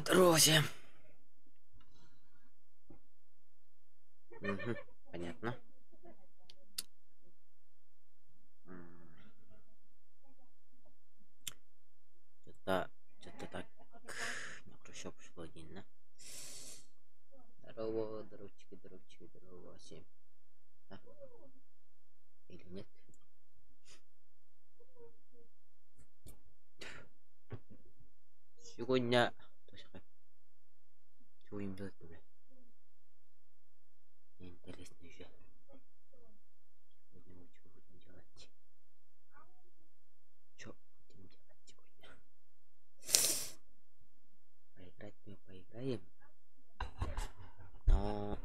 Здорово всем. Понятно. Что-то так на хрущёв пошло один, да? Здорово, здоровчики, здорово всем. Да? Или нет? Сегодня... Чего им делать-то, блядь? Мне интересно еще. Сегодня мы что будем делать? Что будем делать сегодня? Поиграть мы поиграем. Но...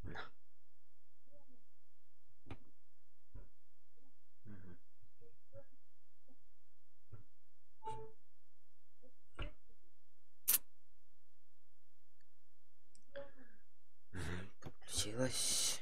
Понятно. Подключилась.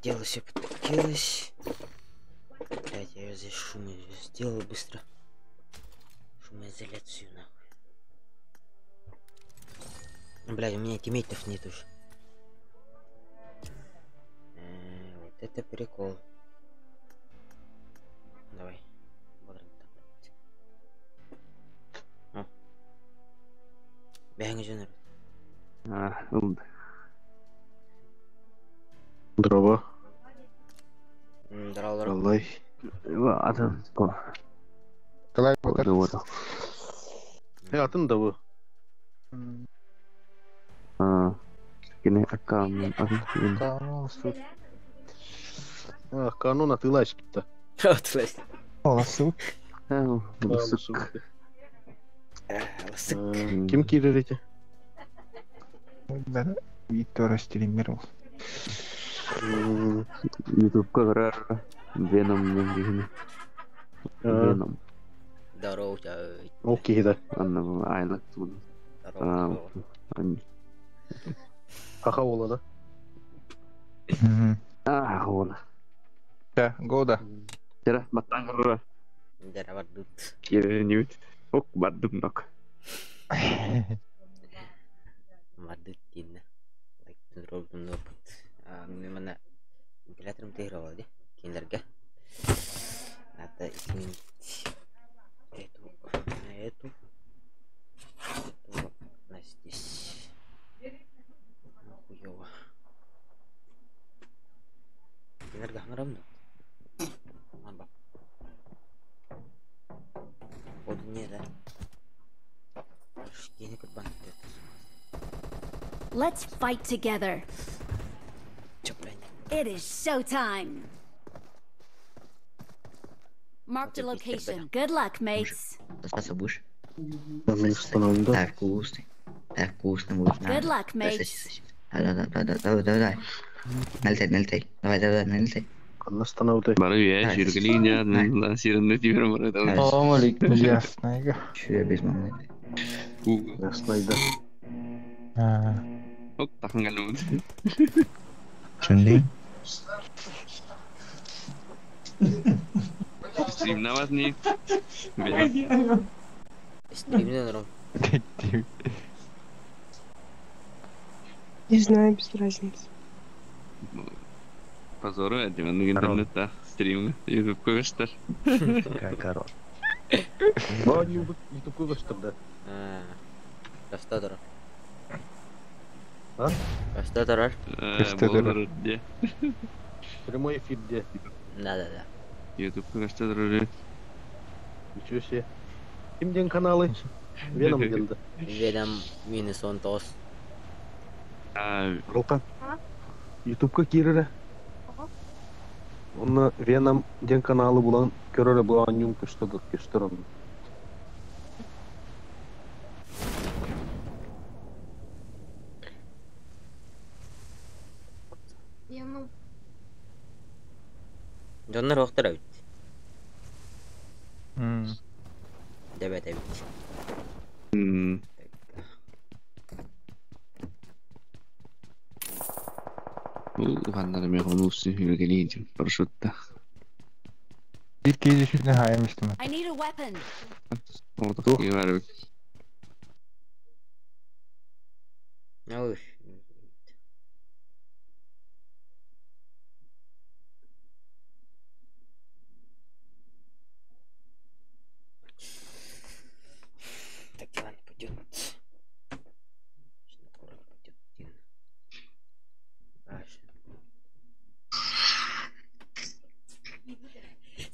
Дело все подключилось. Блять, я здесь шум сделал быстро. Шумоизоляцию нахуй. Блядь, у меня тиммейтов нет уже. Вот это прикол. Давай. О. Бегай, инженер. Здорово. Здорово. Аллай. Қалай отыр? Атын да бұл. Kini akkaammin asuttiin. Kanun atılais pitää. Atlas. Olasılık. Kim kirjoitti? Ben Victor streamer ol. YouTube-ка қарар. Venom нендігіні. Venom. Здорово, чай. Окей, да. Анна айлық туды. Здорово. Аха ола, да? Ола. Да, года. Жара, маттан қарар. Жара бардут. Керенеуіт. Ок, бардым нок. Бардут дейін. Лайктың ролдың опыт. Мен мана вентиляторым тегіровал, де? Кендерге. Надо изменить эту на здесь. Хуёво. Кендерге равно. Вот не, да? Let's fight together. It is showtime. Mark the location. Good luck, mates. Остаться будешь? Да. Вкусный. Вкусно будешь. Good luck, mates. Давай. Налетай. Давай, налетай. Остановтай. Бару я, ширкали не одна сиренный типа морда. Салам алейкум, ясно. Че без мамы? Ясно, да. Ок, тахан галым. Чүндей? Стрим на вас не. Стрим на норм. Не знаю, без разницы. Позору, это на интернете стрим. YouTube көштер. Как корот. YouTube көштер, да. Кашта тұрар. А? Кашта тұрар. Болдыр, де. Прямой эфир, где? Да. YouTube кашта тұрар. Ничего себе. Кимден каналы? Venom geldi. Venom minus 19. Ролкан. YouTube'ка кирere. Оны Venom ден каналы булан көрөрө булан юм көштөгө көштөрөм. Jonlar waqtira bit. Debe bit. Uganda'da mehmon olsun geleydim. Paraşütle. İlk gelişini hayalmiştim. I need a weapon. Orada iyi var. Oy. Так ладно, пойдет.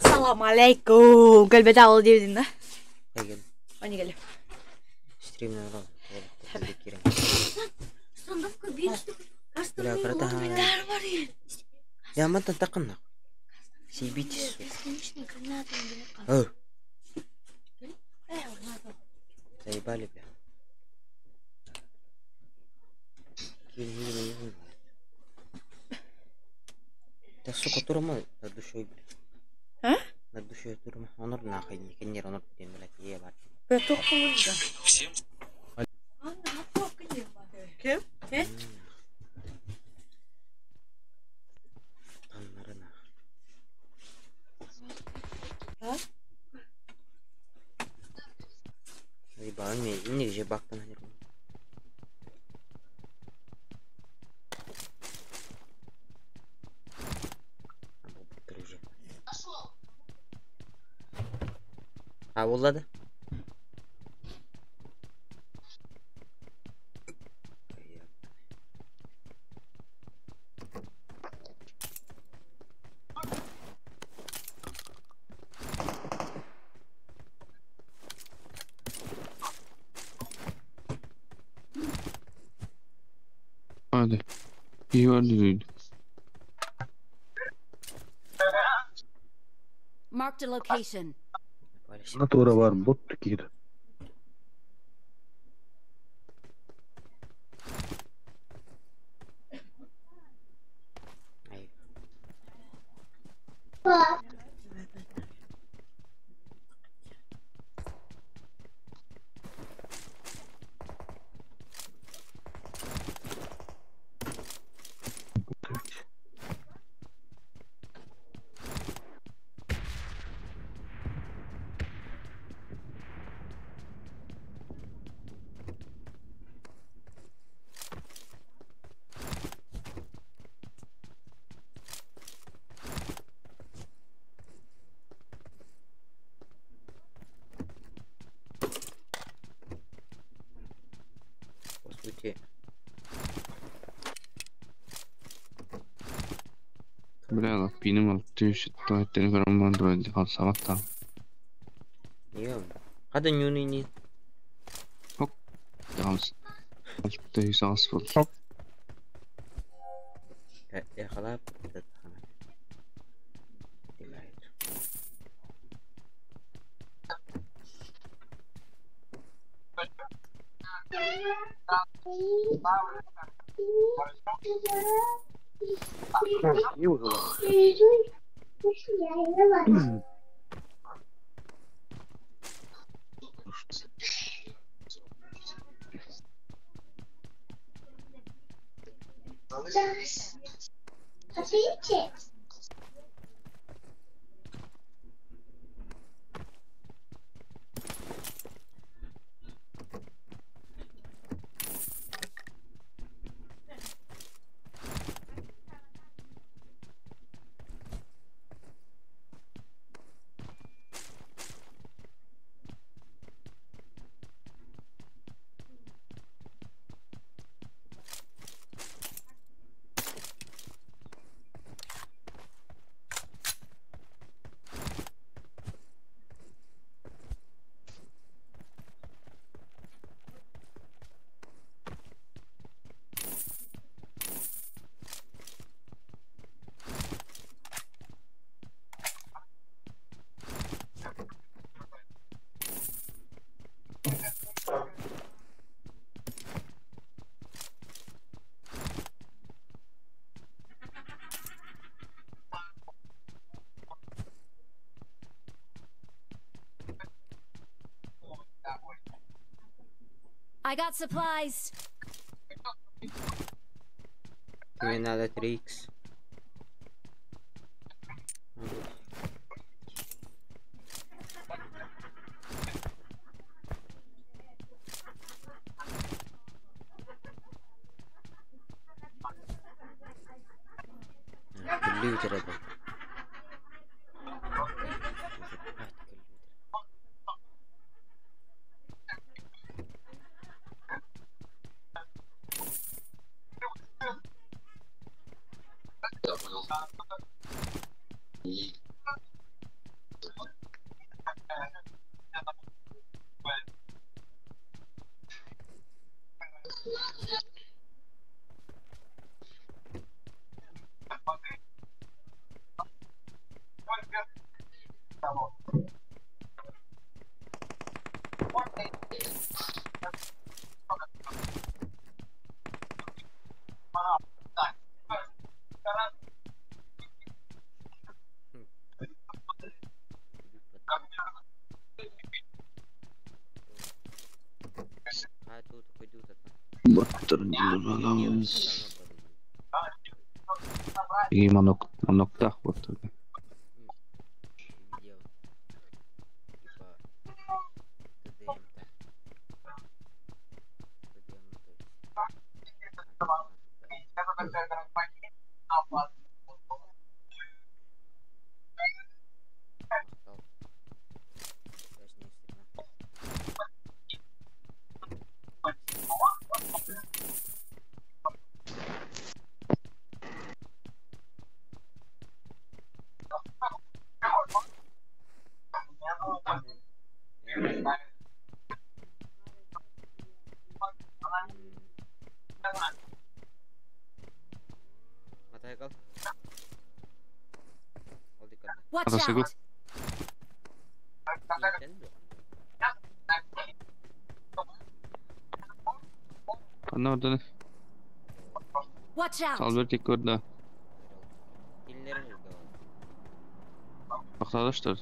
Assalamualaikum. Kalau baca awal dia ni. Gel. Oh ni kalau. Stream'den alalım. Tabii ki. Standafka bir Bila karata ha. Ya mata takınna. Si bitis. Oh. Saya balik ya. Kini. Tasuk kotor mah, tadu shoy. Hah? Tadu shoy tur mah honor na kayaknya kini honor din lagi ya bat. Betul kuda. Kim? Eh? Tanlarına. Ha? Ay bana ne? İnce şey baktın hani. Ha oldu. Hadi. İyi var dedi. Marked a location. Bana doğru var mı? Bot gir. Posłuchajcie. Birader benim altı yaşıtta ettiğini görmem böyle sabahtan. Iya. Kada nyuni ini. Yalnız. Altı yüz full. Ya kalap. İyi o zaman. I got supplies. Give me another 3x. Kill each other. Ini manok dah betul. Watch Atas aku. out. Ano dah? Watch out. Salver ikut dah. Arkadaşlar.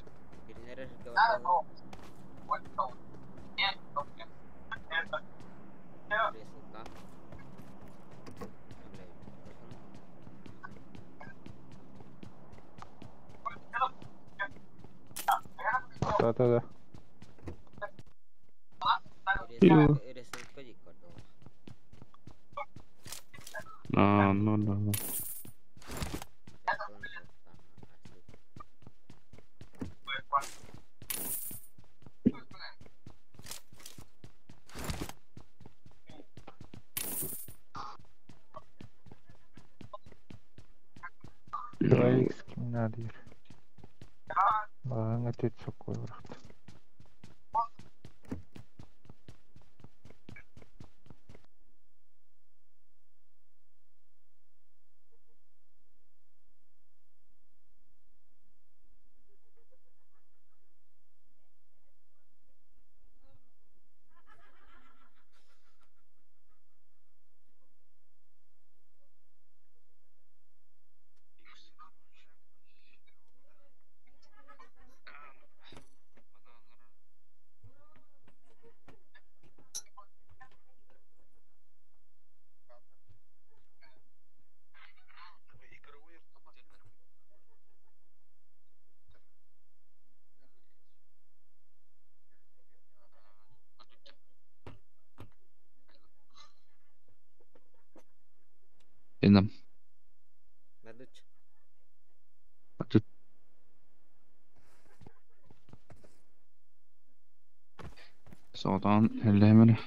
Да. No. Девайсы надо. Banget itu kurang. Enam. Badut. Badut. Sådan, hemen.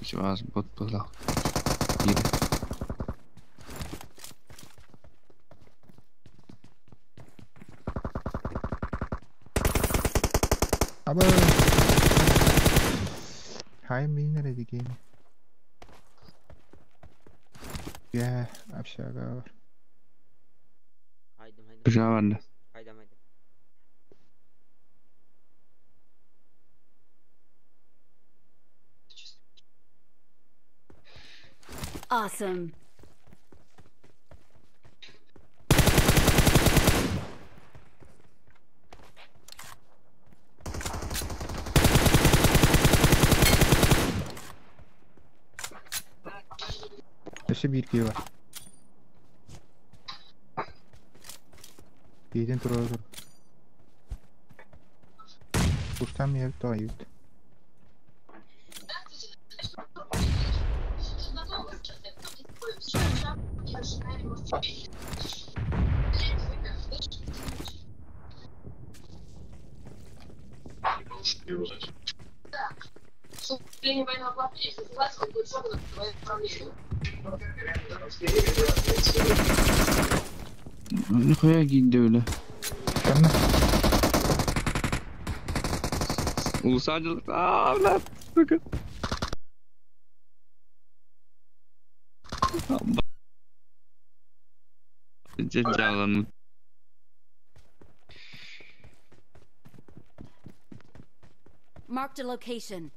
Сейчас бот была. Aber heimlinie die game. Ya, aşağı. Haydi. Java. Haydi. Awesome. Dışı bir kişi var. Birden durur. Kuştan bir yer daha iyi. Ne kadar gitti öyle. Sen mi? Ulusalcılık. Lan. Bakın. Jangan. Marked a location.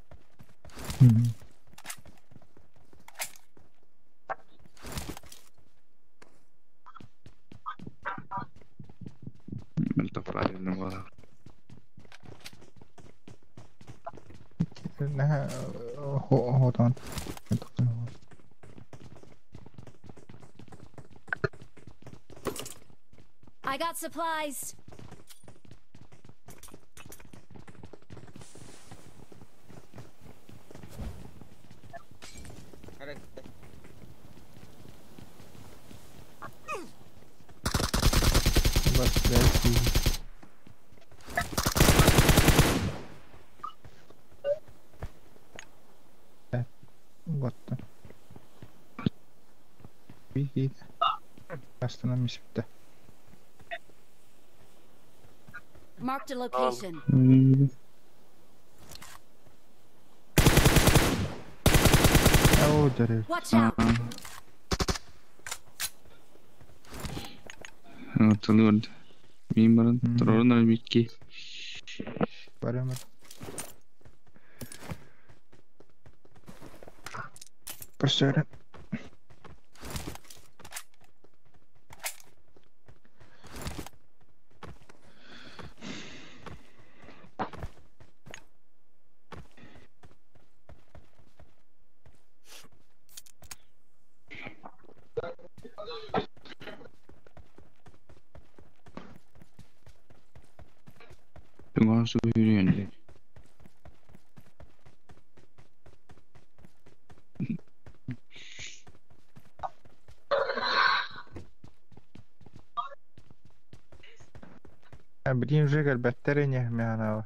Mantap aja nomor. Nah, hold on. I got supplies. Bak belki. Battı. İyi. Aslında bitti. Marked a location. Oh, there. Watch out. Telur. Mimbar terus nol biki. Var mı? Başarı. Tengah suyuran. بدين رجل بترين يهمي أنا.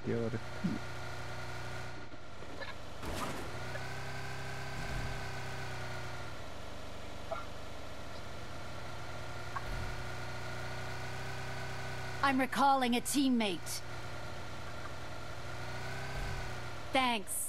Diyor. I'm recalling a teammate. Thanks.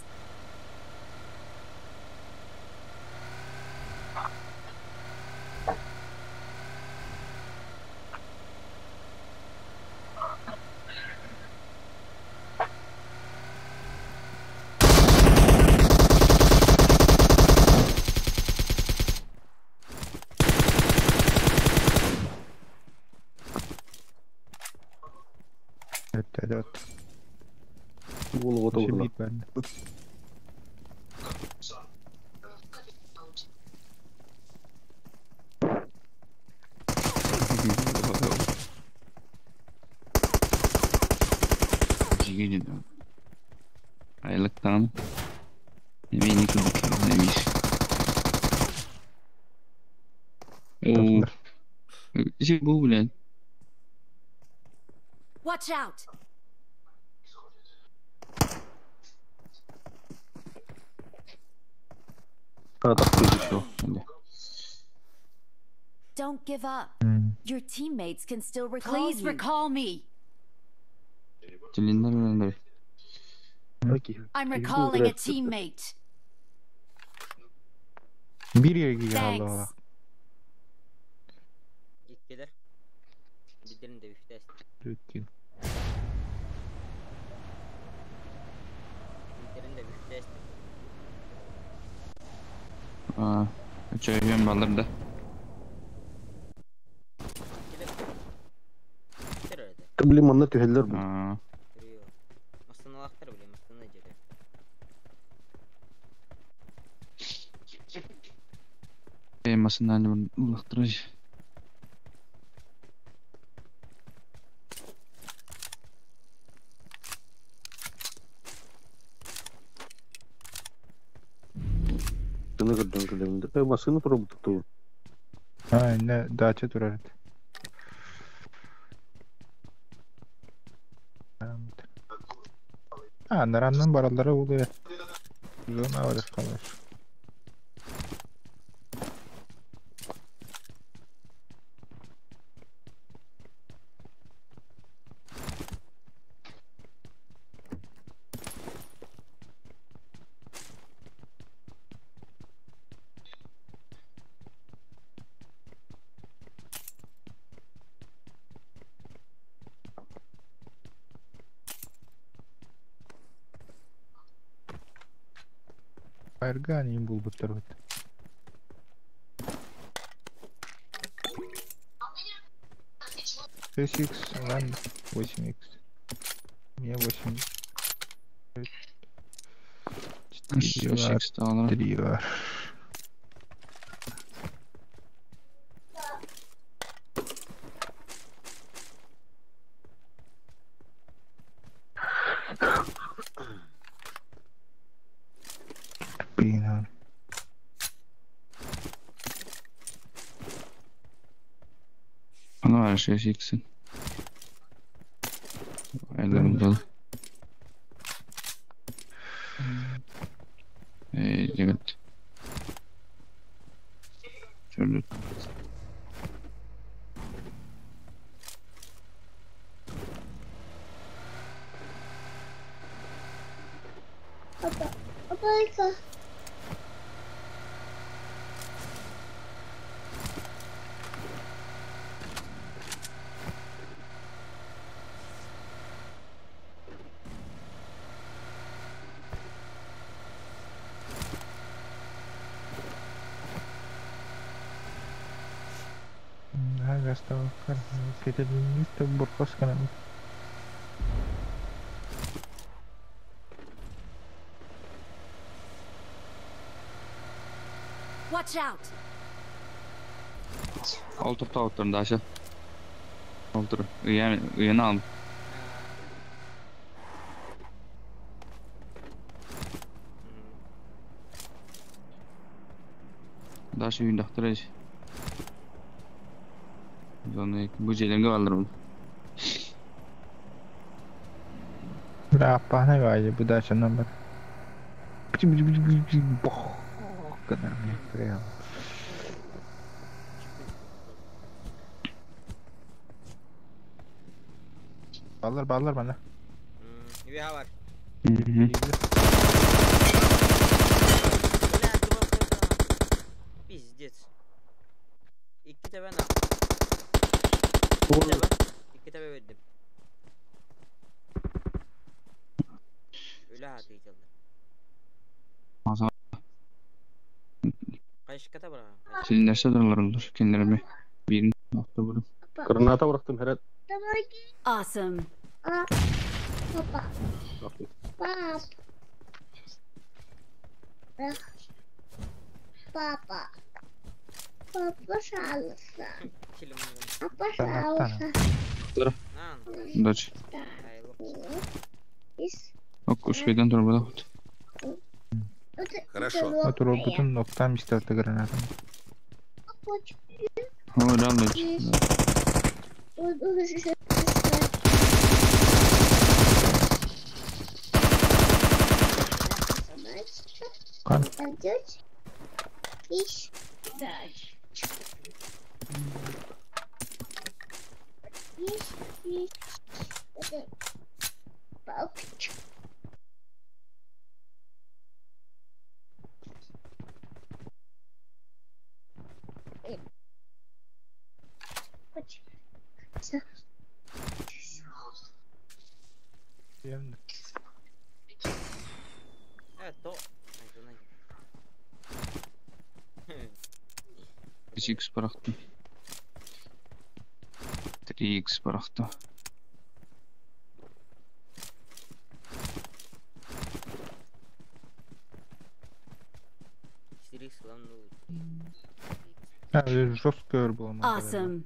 Evet. Голову Şey doğru. bit bende. Jika gitu. Ayolah kamu. Ini kalau nggak Oh, sih bulan. Watch out. Ada gözüküyor. Don't give up. Your teammates can still recall Please you. recall me. Cylinder. I'm recalling a teammate. Bir yere gidiyor Thanks. Allah. Gittiler. Bildirin de bir test. Lütfen. Bildirin de bir test. Çayım balırdı. Bitir öyle. Tabli manna tüheller bu. Görüyor. Aslında aktar bileyim. Aslında ne diyor? Masından ulaktırıcı. Tını kırdım kırdım. Masını probu tuttu. Ha, ne daça durar. Ha, naranın baraları oluyor. Zona var kalır. Erganiyim bulbutlar var. SX lan 8x. Niye 8x? Ciddi var. Ciddi var. Bina. Bana var şey çeksin. Ellerim dolu. Evet. Şöyle. Gasta bakar. Kita dulu tu berkos kan. Watch out! Altı tavuklarında aşağı. Altı. Yani yeni aldım. Daha şey yundaktırıcı. Bu celemge alırım. Berapa nih aja bu dasar nomor. Boh. Kena real. Ballar bana. Bir daha var. Пиздец. İki de ben aldım. İki de ben verdim. Öyle hatırlayacağım. Masa. Kaç kata bırakalım? Sizin derste dururlar kendilerine. Bir nokta bulup. Granata bıraktım Heret. Awesome. Papa. Okey. Papa. Papa. Papa salsa. Kilim. Papa salsa. Nan. Дочь. Hayırlı. Ок, успейден dur burada. Хорошо. Otur o bütün noktam isterdi granatım. O realmente. Kan. İş. Енді. То. 3x барақты. 3x барақты. Жестко было. Awesome.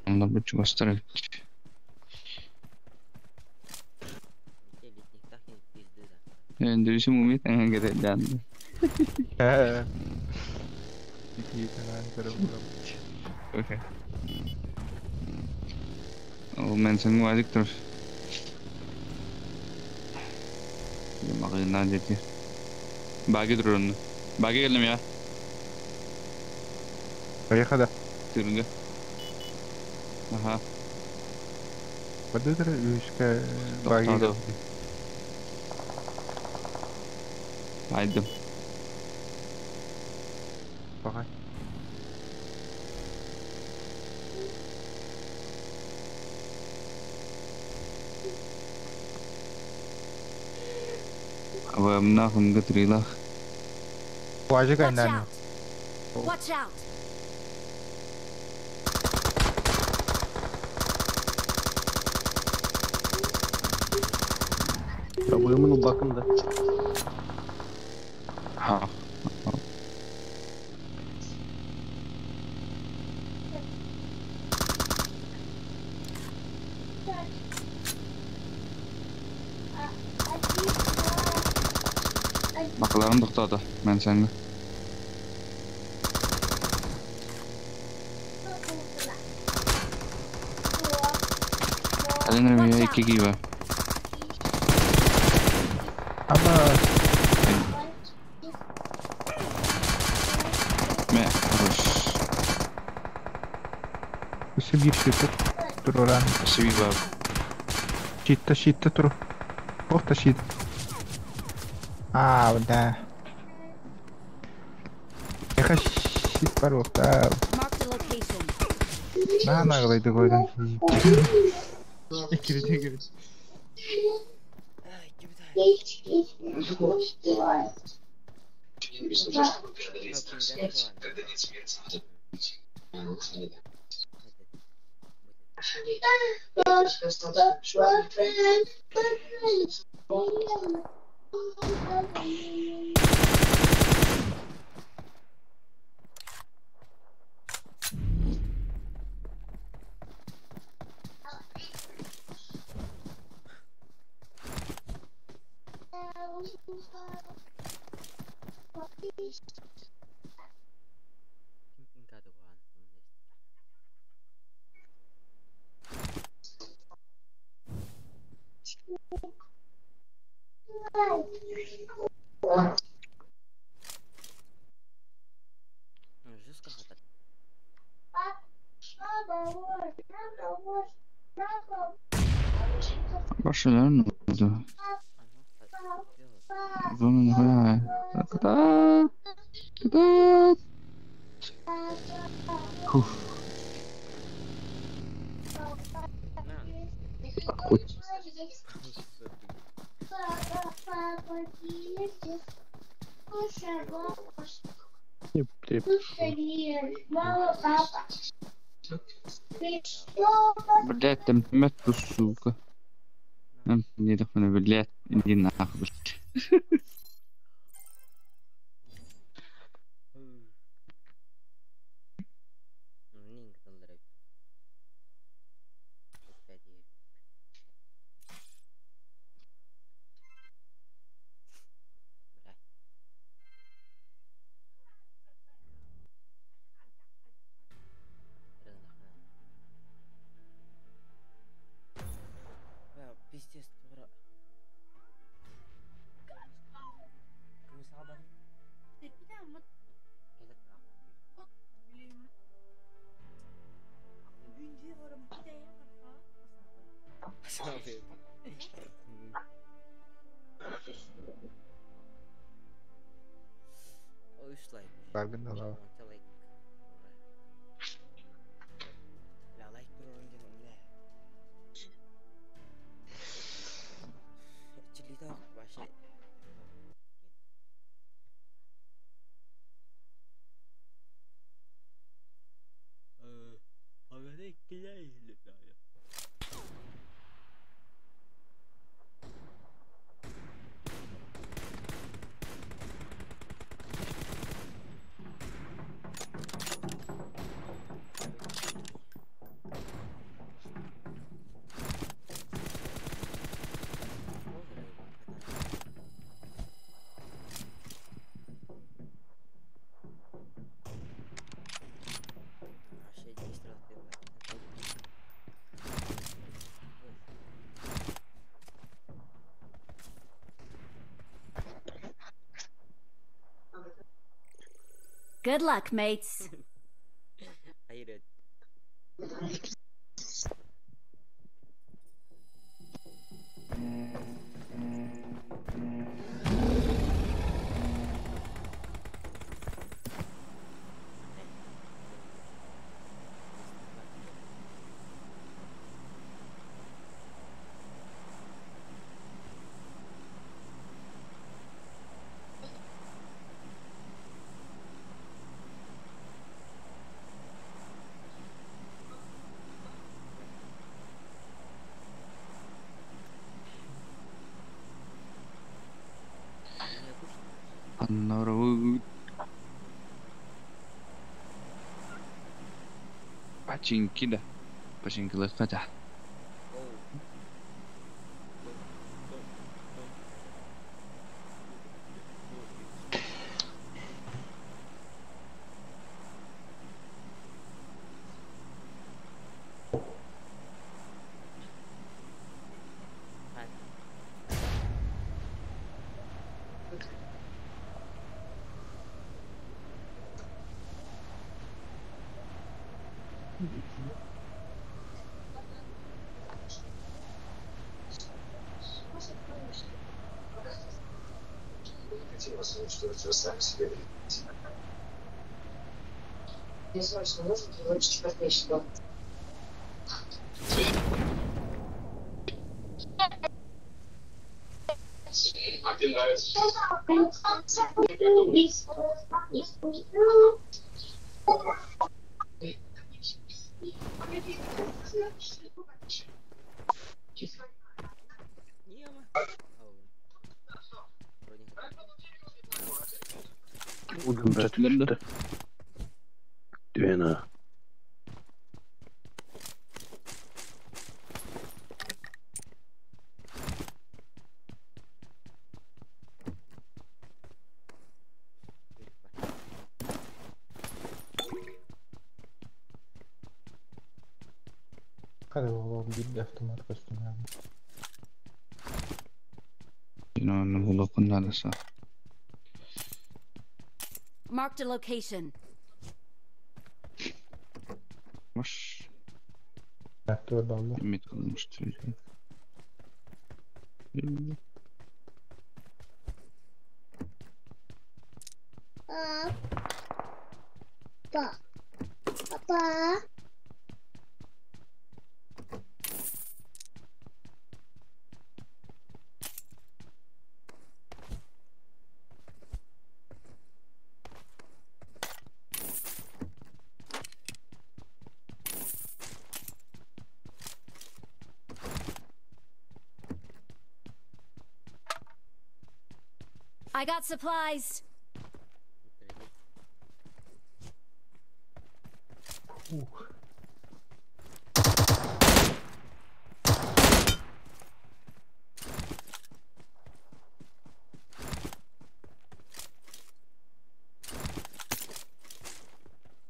Onda bir çıkastırır. Endişim umut en gereken. Okey. O mensen wajib terus. Ya makanya jadi. Bagi turun. Bagi gelim ya. Поехали. Turun. Aha. Подыграй, Юшка, баги. Haydi. Пока. Apa menang ke trilah. Wajib kan Watch dan. out. Watch out. Problemin bakımda. Ha. Bakılarım to'xtadi. Men senga. Alenir ya 2 gibi. Ama Me, hoş. Üstü bir şitte dur oran. Sevi bab. Şitte dur. Orta şit. Udah. Ya kan şit var orta. Mark the location. Nah, kalau itu gue kan. Kiri. Başlarım oldu. Bunun ya. Kadar. Блять, там мед сука. Не так мне блять, иди нахуй. Пиздец, дура. Bargın da var. Good luck, mates. Hayır. On the road. Pachinki dah. Pachinki lepas dah. Udun Çatılarında. Düğena. Hadi babam bir defter arkasına yani. Yine onu bulakın neresi? Marked a location. Mış. Defter de Allah. Ümit kılmıştır. Papa. Papa. I got supplies.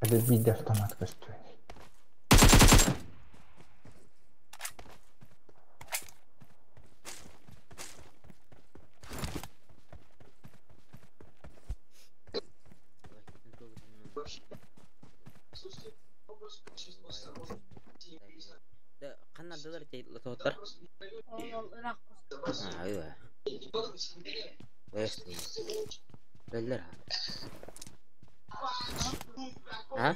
Hadi bir defter arkasına. Kan ada dari Lototer. Ah, iya. Wes. Beler. Ha?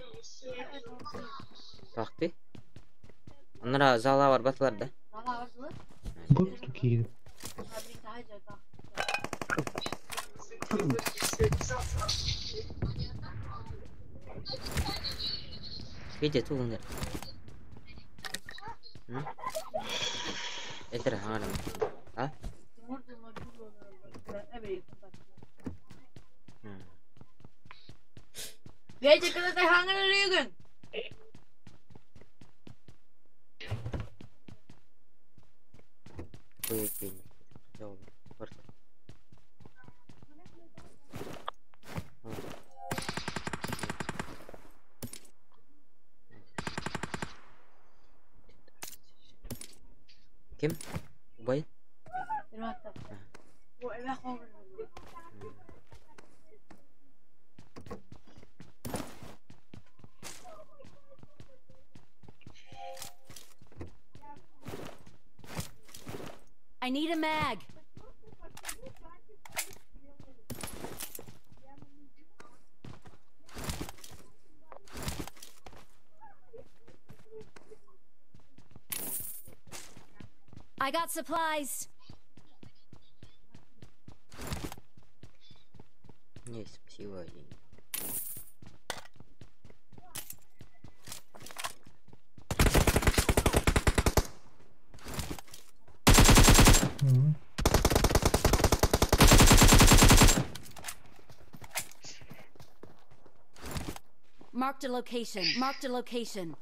Bakti. Onlara zala var batlar da. Bu Türkiye'de. Video tuh bener. Itu hangat. Hah? Gece kadar hangat arıyorsun. Kuyukin. Jauh. Pergi. Kim? Ubay? I need a mag. I got supplies. Нет, спасибо. Marked a location. Marked a location.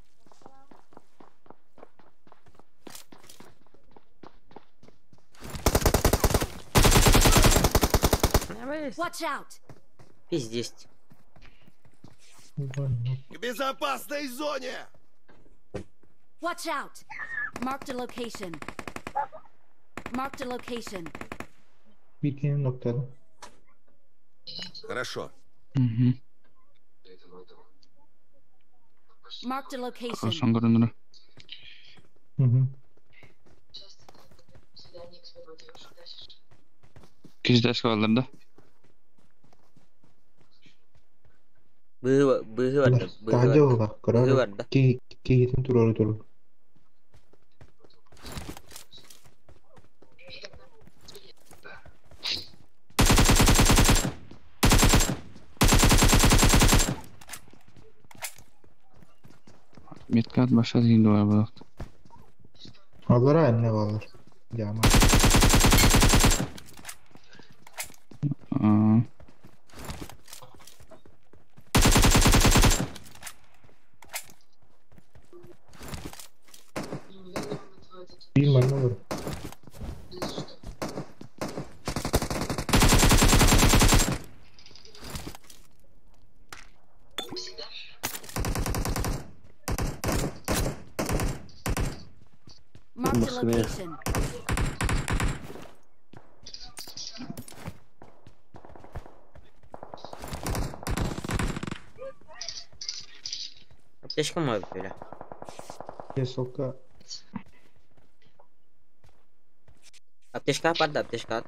Watch out! Пиздец. К безопасной зоне! Watch out! Marked a location. Marked a location. Bir noktada. Хорошо. Marked a location. Son görünür. Kişi taş kaldırdı. Bıhı vardı. Bıhı Taca vardı. bak. Bıhı Karar. vardı. Keyitin turları. Metkat başa değil var bu. Allah anne var. Cama. Bir manna var. Marked a location. Ateşka mı abi böyle? Kesoka. Ateşka apa da ateşka?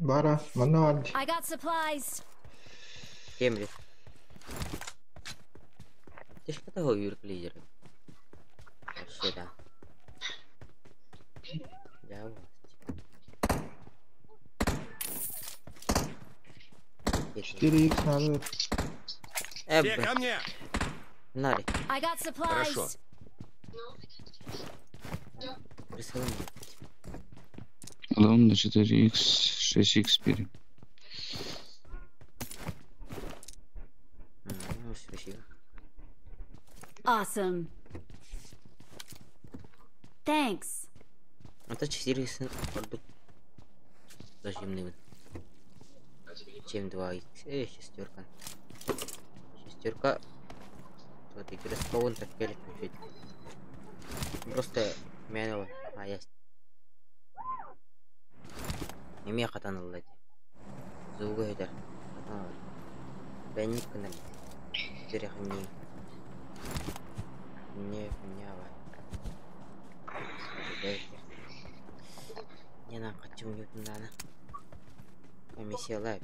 Bara. Manna var. I got supplies. Kemri. Ateşka da hoyur kılıcır. Aşağıda. Jauh. Четыре X надо. Все ко мне! Нари. I got supplies. Хорошо. Присылай мне. Alalım da 4x, 6x biri. Спасибо. Awesome. Thanks. Это 4 продукт. Зажимный. Чем 2х. Шестерка. Шестерка. Вот и распаун так пелик чуть. Просто мянуло. А есть. Имя катанылды. Звуга это. Бенник кына. Терехни. Не мява. Не на хочу ньютон дана. Комиссия лавит.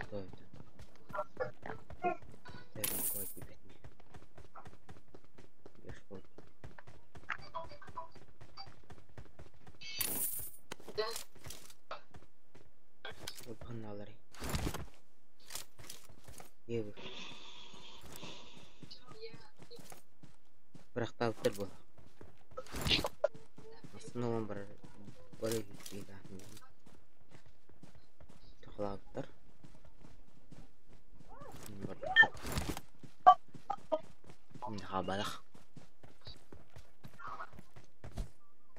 Кто это? Далеко тебе. Я что? Выпаналари. Евы. Брахталтыр бұл. Астыны бір кетпейді. Тұқылауыттыр. Енді қабалық.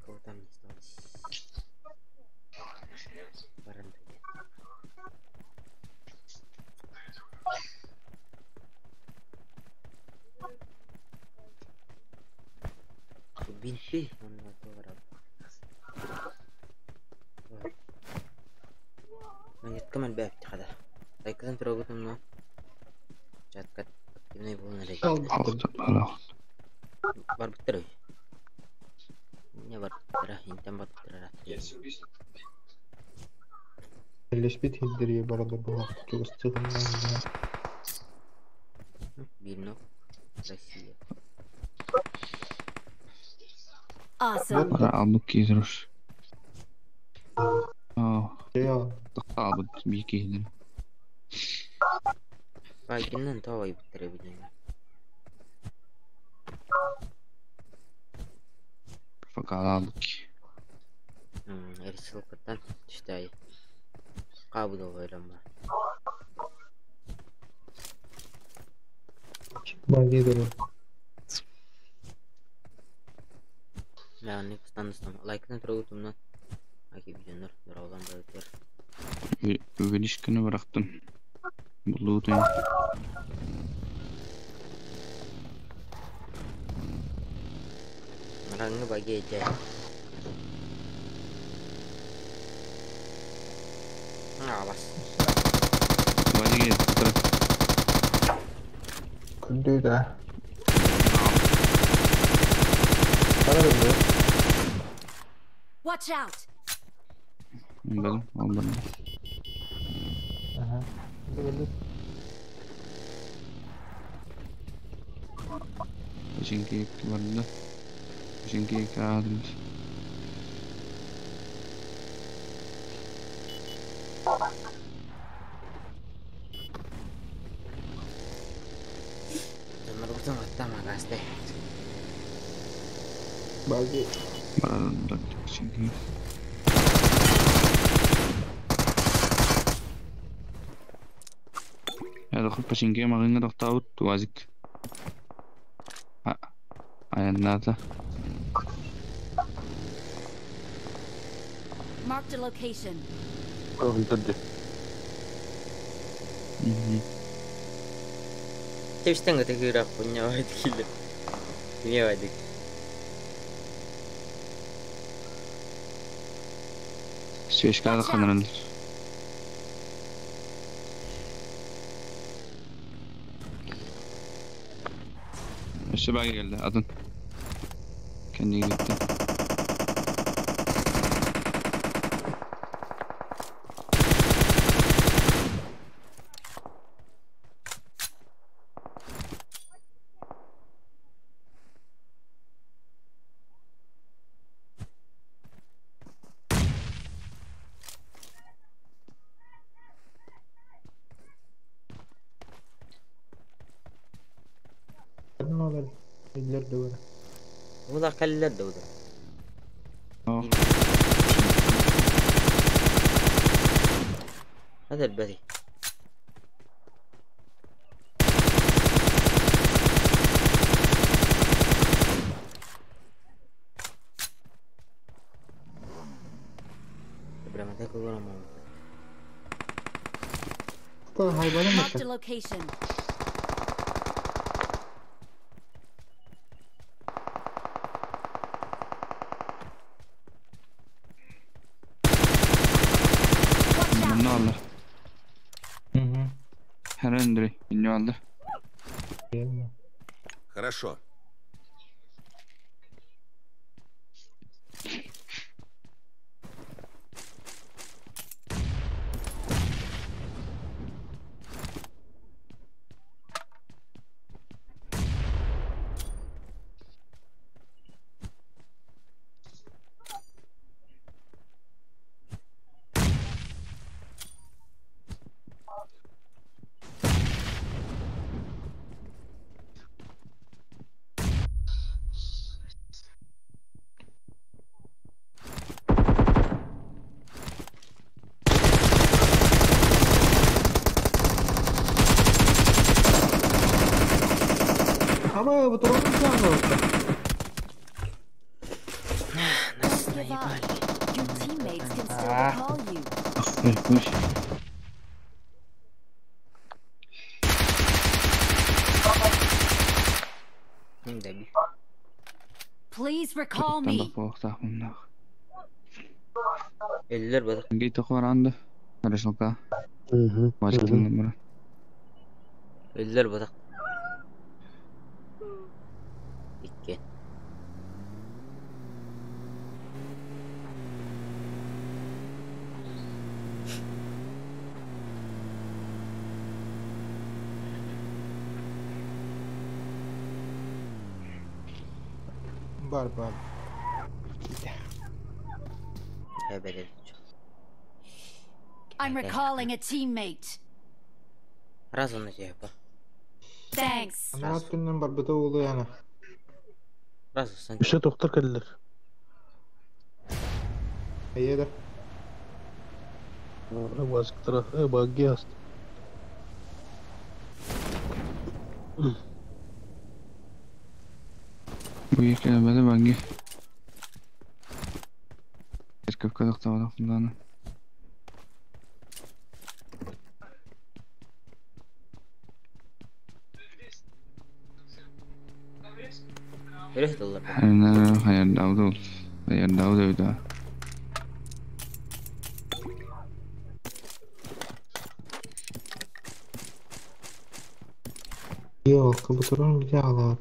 Көтам естауыз. Барынды. Бинти, он на то враг. Мне كمان بقى في هذا. لكن انت روبوت منه. جات كات كنا يبغون عليك. بربطره. بربطره انت بربطره. ليش بتهدري برضه بوقت واستغلال بينو. Россия. Awesome. Aldık yedirir. يا Aldık bir kere. Baginden tavayı bitirebileyim. Fakat aldık. Рисовкадан читай. Кабыда ойланма. ما قدر Yani standıstam. Like'dan troğutumdan. Aki videonlar durağılan bırakır. Övelişkini bıraktım. Buluğdu. Rangı bagi aja. Awas. Hadi gel. كنت ده Watch out. Bakalım. Aldım. اها Çünkü vardı. Çünkü kağıdım. Merupakan pertama guys deh. باقي Barada çünkü. Ya da kırpa çünkü magın da tavut tuazik. Ayanlarda. Marked a location. Öldürdü. Tipsten gak tergerak punya wajib gila. Ini wajib. Sveşkada kanalır. Aşağı geldi adın. Kendi gitti. هذا الجرد ورا وضع كلر دودا. هذا البذي. Berapa tak kurang mau? هاي بلا Marked a location. Bunu alır. اها Her öndürü. Bunu alır. يلا Хорошо. bu turun Don't give up. Your teammates can still recall you. Mышь. Please recall me. Eller balık. Gitu korandı. Karışlıkta. Hı. Başkasının numara. Eller balık. İki. Var. Kaybederiz. I'm recalling a teammate. Раз onu şey yapar. Thanks. Ana hakkından var bu da oldu yani. Раз olsan. Bir şey doktor keldiler. İyi de. Başka tarafı bagi hasta. Bu yeklemede bangi. Erkek kadakta var aklımdan. Öyle dolar. Hayır davda ol. Hayır davda öyle. Yok bu turun bir alat.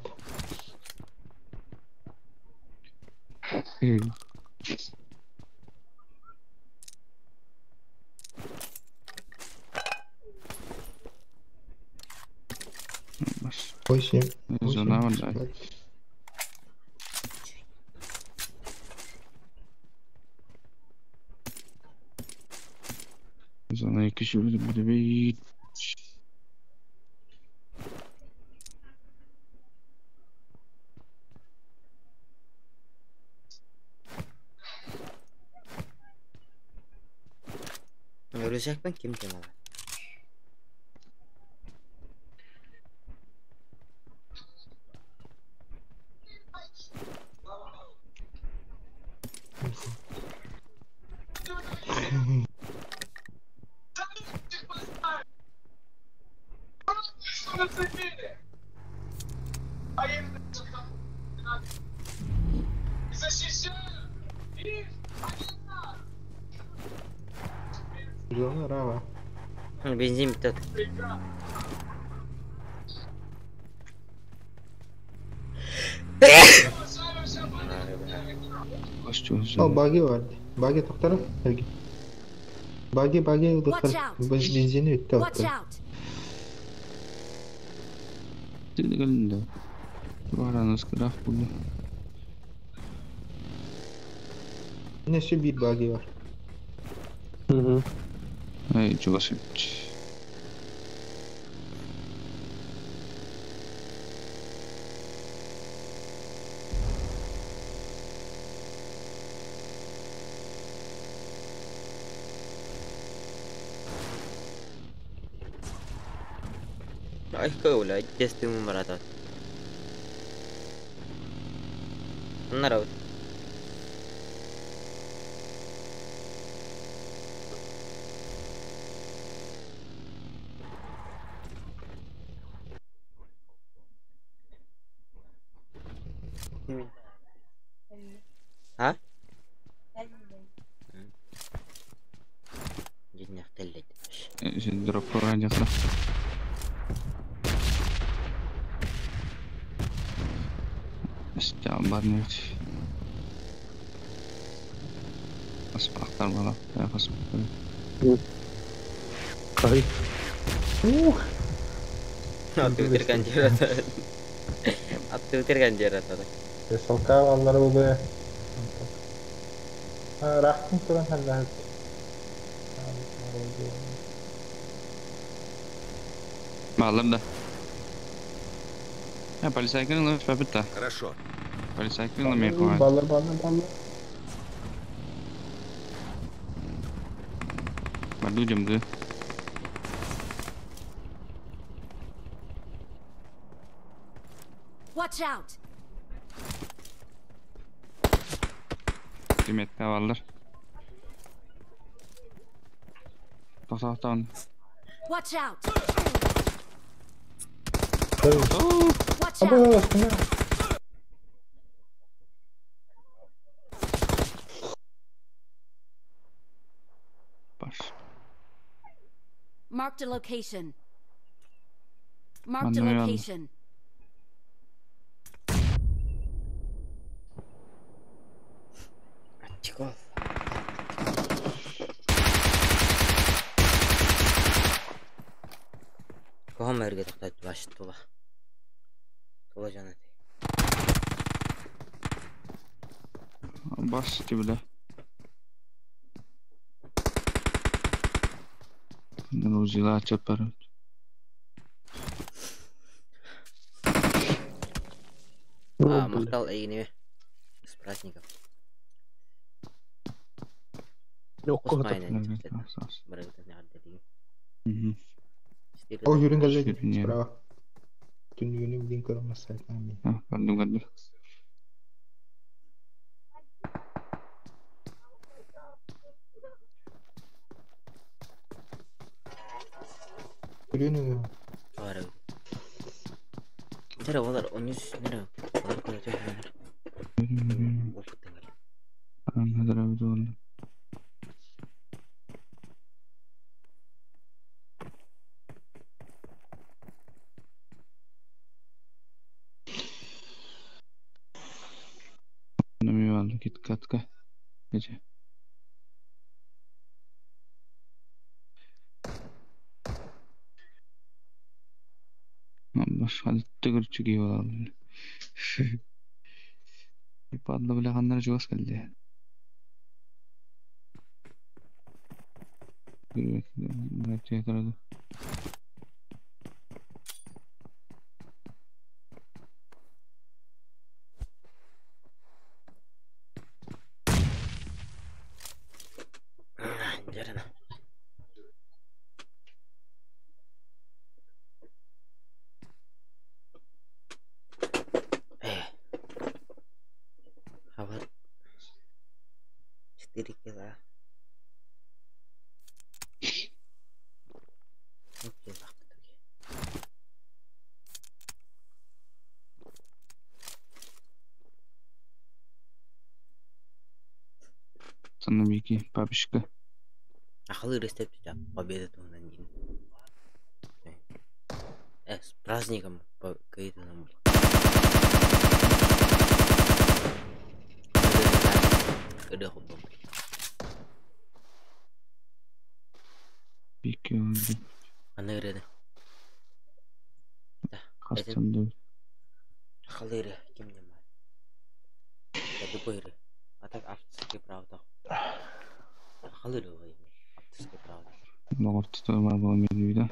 Hoşum. Zona var da. Zona iki şu bir. Ölecek ben kim canım? Güzel araba. Benzin bitti. O bagi vardı. Bagi doktora hergi. Bagi doktor. Watch out. Benzini bitti Watch doktor. out. Tidak ganda. Suara sekarang pun. Yine şu bir bagi var. Hı. Hey, coba switch. Ay kau lah, just tu merata. Nara. Ha? Jadi nak telit. Şimdi drop koran yakla. Jambar nih. Pas aktar malah, ya pas. Kay. Atıyor kan jerat. Atıyor kan jerat. Sokağa vallahi bu be. Ha rahatım turan halde. Malam dah. Ya полицейский ловит побита. Хорошо. Полицейский ловит меня. Baller. Madu jam tu. Watch Watch out! Kıymetli havalar. To'xtatdan. Watch out! Oh, Watch out! Baş. Marked a location. Marked a Anlıyorum. location. Çık ol. Kohan merge to'xtatib başı to'la. To'la janati. Baş gibi. Друзья, чапар. Мақтал егіне с праздником. Осмайна. Бірігітін ағады деген. Oh, yürüyün geldi. Bravo. Tüm yönü bildiğin kırılmaz zaten. Kaldım. Yürüyün. Var abi. Nere olar? Onun üstüne. Olar koyacak neler. Ufuk dengar. Anladım abi doğru. Anlamıyorum git katka. Gece. Başka tıgırçı gibi olalım. Padla bile kanlar çok geldi. Gerçeğe taradı. Yarına. Hava. Setirik ya. Oke, waktu tuh. Sana bir iki babişka. Ахлы рестеп тебя победа то на ним. С праздником какие-то нам. Когда худом. Bir iki oldu. Ana nerede? Kastımda. Ахлы ре kim ne var? Jadi boyre. Atak afterski pravda. Ахлы ре boy. Afterski pravda. Мағыр тұтылмар болмайды да.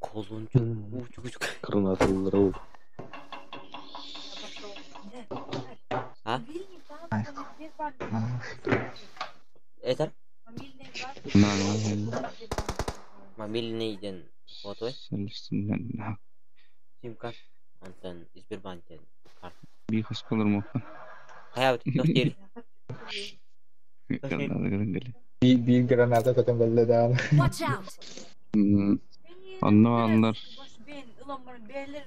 Koluncu uçuk. Гранаталар ау. Ha? Eter? Мобильный фото. Сәлістен. Сим-карт. Антон Сбербанктен. Bir қас қалыр ма? Hayat dosteri. Bir granada katanggalda da. Watch out! Anlı aldılar.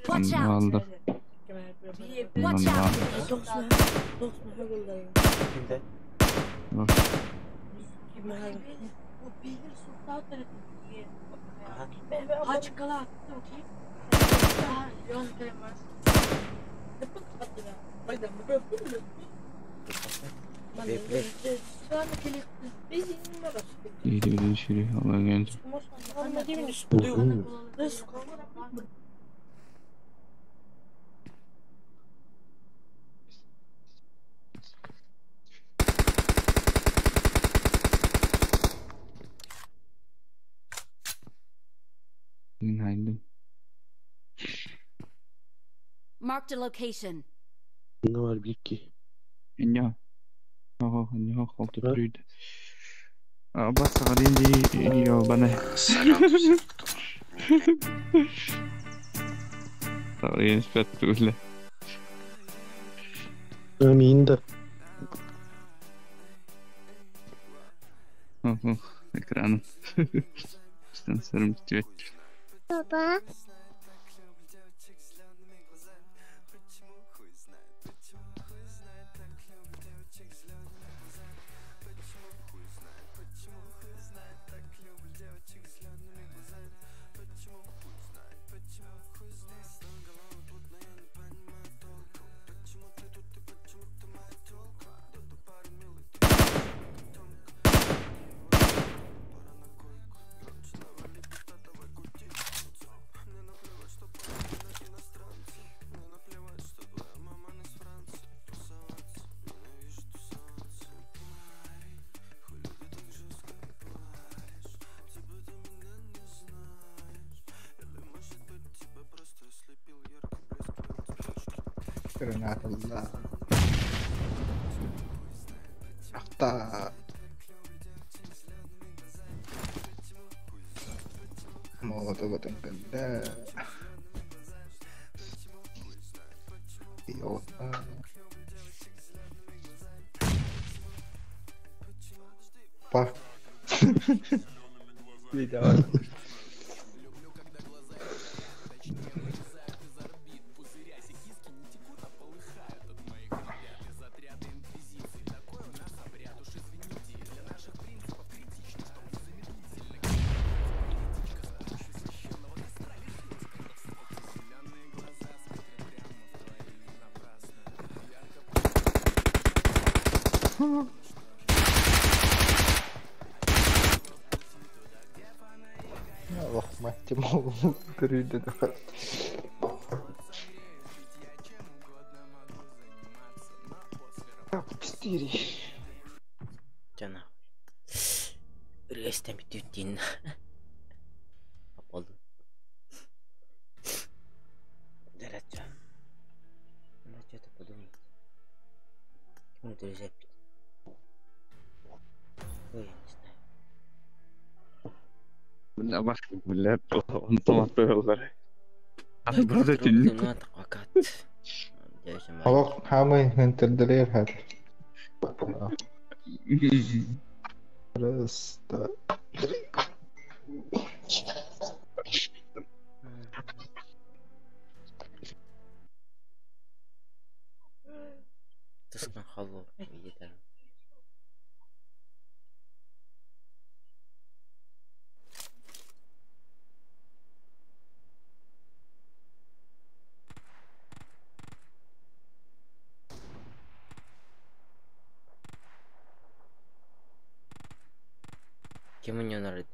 Watch Anlı out! aldılar. Watch out! Açık kala. Yon kaymas. İyi de öyle şey. Allah geldi. Günaydın. Marked a location. Ne var bir iki? Ya. Ya koltuk duruydu. Bas sakadın diye bana. Sorry, спятуля. Минда. Ого, экран. Сенсором тетя. Папа. Граната, да. Ахта. Молотова да. Йота. Па. Видео. Ох, мать ему, грыда давай. Четыре. Жана. Рестами тютин. Попал. Дарача. Надо что-то подумать. Кому друзья пить? Ой, я не знаю. لا ما بالله انت ما تقدر برضه تجيب نقطة وقت. Алло, хамы интердалер хат. Раз, два, три. Тускан халу видео. Кем у него нарыт?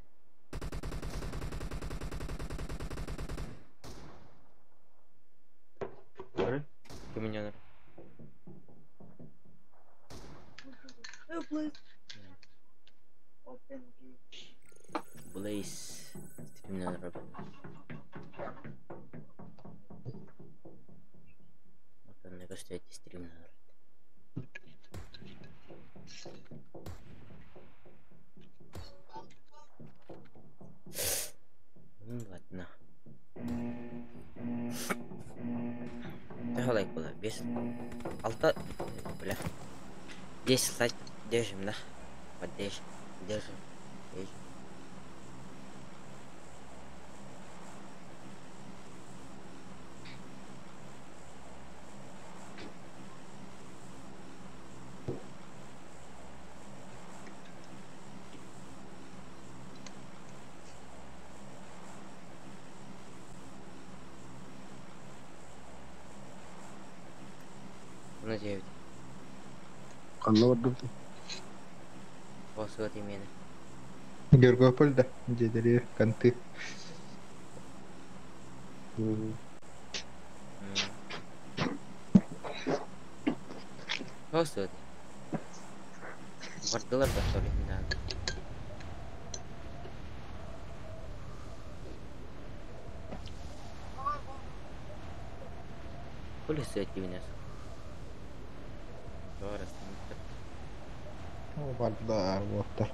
Кем у него нарыт? Blaze. Стрим на нарыт. Вот он, мне кажется, эти стрим на нарыт. Ладно. Давай было без алта, бля. 10 лайк держим, да? Поддержим, держим. На 9. Канна варду. Вот именно. Гергополь, да, дедери, канты. Вот Вардылар да, что ли, да. Полиция активнее. Варда, вот так.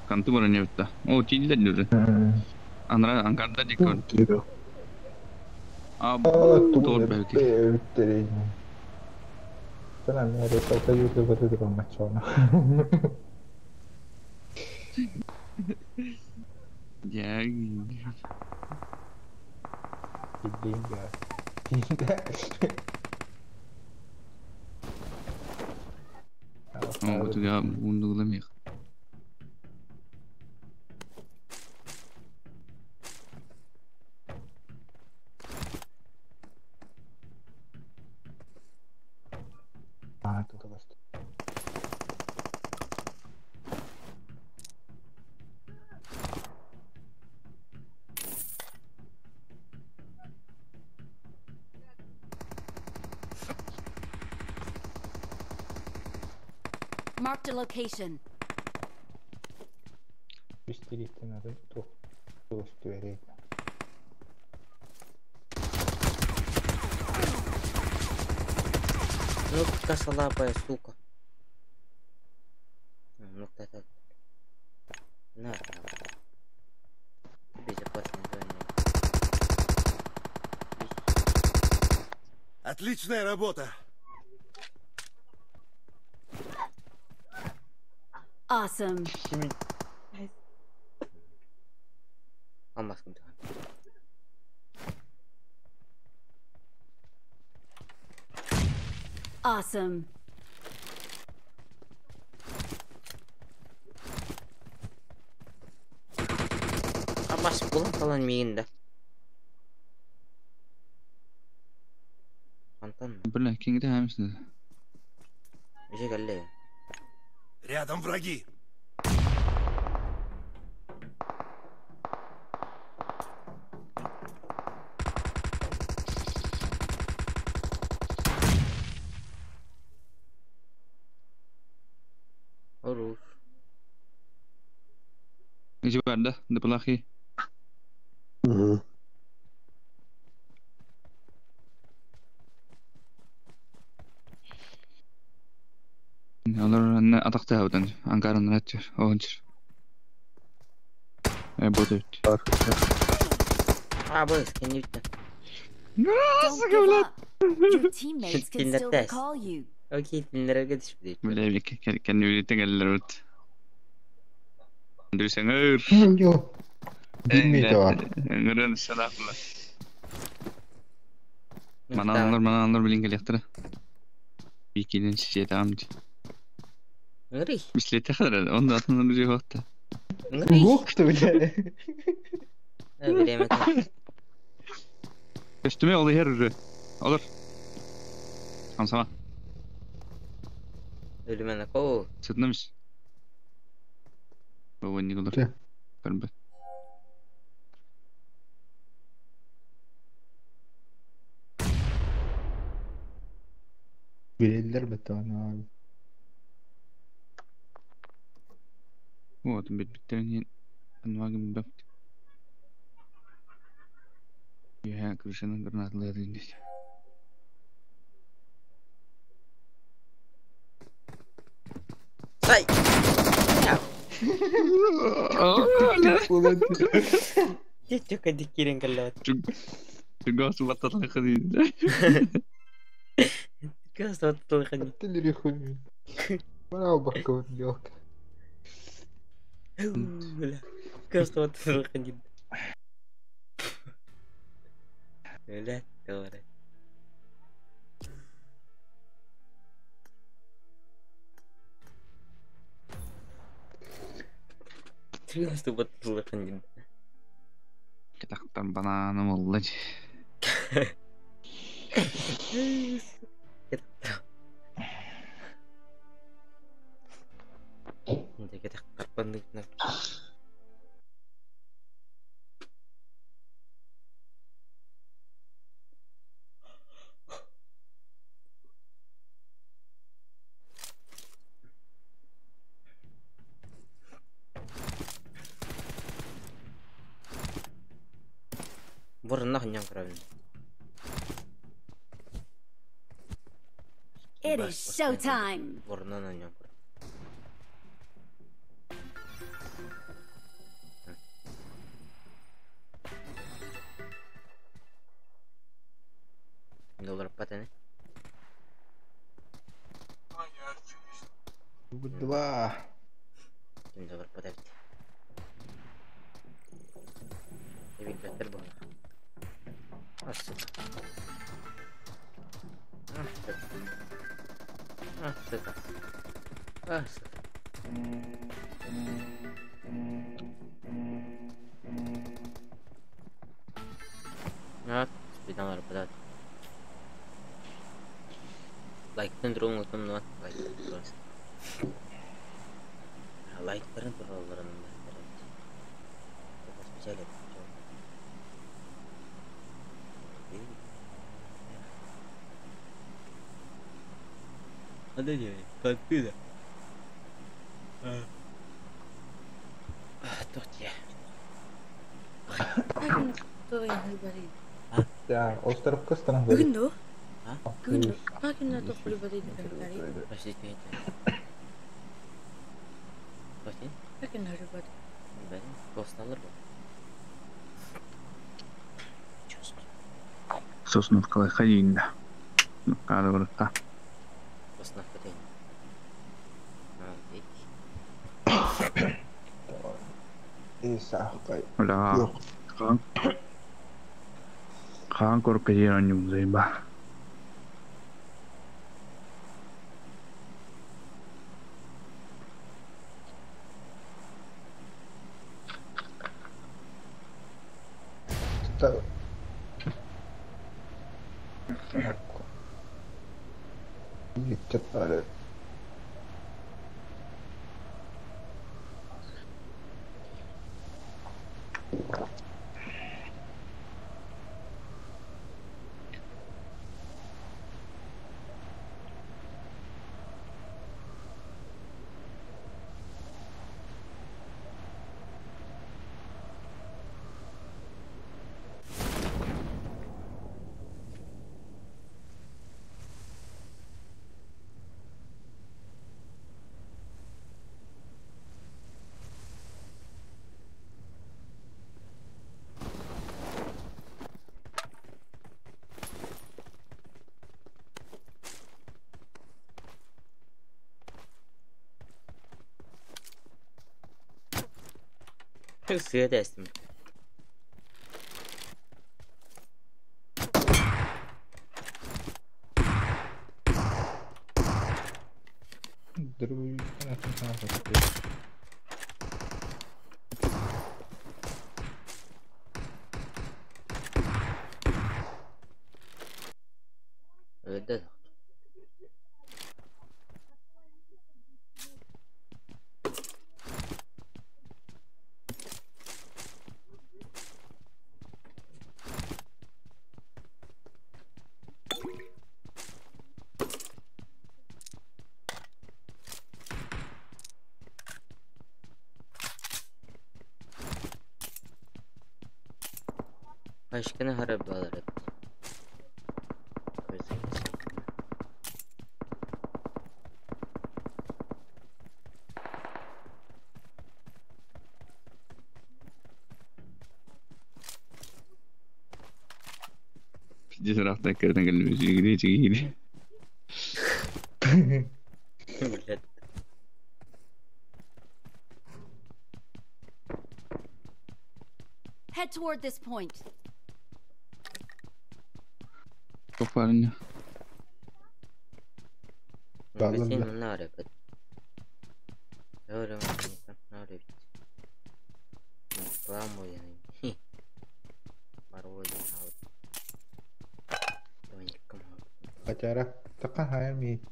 Kantu baranya bitta. O çilde diyor. Anra Ankara'da dikkat. Abi doğru belki. Sen anne ada tau kayu tu betul tu macam mana? Ya. Tidak. Ama bu ya bunu bulamıyor. Tu tu basta. Marked a location. Пистолет надо то. То что верить. Ну, косолапая сука. Ну, это... На. Безопасное здание. Отличная работа. Awesome. Алмаз кімді? Awesome. Алмаз болын қалан мейінді. Антон, Бля, кеңде хамсыз. жек әлі. Рядом враги. Ұру. İşi var da, dıpılaki. Onlar ne atakta havdan, Ankara'nın açır, oğunçır. Bu da öt. А, быс, кені бітті. Don't give up. Your teammates can still Test. recall you. Окей, тінлерге düşüp deyip. Böyle bir kendi birlikte geldiler öt. Dürsen ağır. Yo. Bilmiyor var. Ağırın salakla. Mana anlar bilin gelektir. Bir kilin şişe tamam. Ngeri. Bislete kadar onda atından bir yoktu. Ngeri. Yoktu bile. Bilemedim. Üstüme oluyor her ürü. Olur. Ansama. Ölümene kov. Sıtlamış. Bu ne olur. Tüh. Karbe. Bilirler betul abi. O adam bittiğin anvagım bak. Ya kırışının granatları indi. Say. Ya. Çok dikirin kallat. Juga subat terlalu ini. Gas tatlı kani. Teleri koyuyor. Bana bakıyor yok. Öyle. Gas tatlı kani. Öyle doğru. Gas tatlı kani. Kita ketan banana mulai. Hindi kita kapanig na. Warna kanyang karawan. It is showtime. Warna na niya. $10 патаны. $2. $10 патаны. Я ведь беттер был. Сука. Сука. $10 патаны. Лайктан дөрөв утам нот лайк. Лайктарын тураларын бәрі. Специалет. Ada dia, kantu dah. Tuh dia. Tuh yang lebih. Ya, Oster ke setengah Begitu? Hah? Begitu. Makin atau boleh beri dengan kali. Pasti dia. Pasti? Makin harus beri. Beri. Kostalar bu. Sosun kalay kayın da. Kala bırakta. Kosnak katanya. Isa kayak. Wala kaan korka jiran yung zayba. Tahu. Cat ada. Sudah testim. Dulu kan akan sangat seperti. Udah. Başka ne harabalar etti? Just rafta kerana kalau begini begini. Millet. Head toward this point. Kaparnya. Bagus Mesin lah. mana repet? Orang mana repet? Kamu yang ini. Baru aja tahu. Banyak kamu. Acara tekan HMI.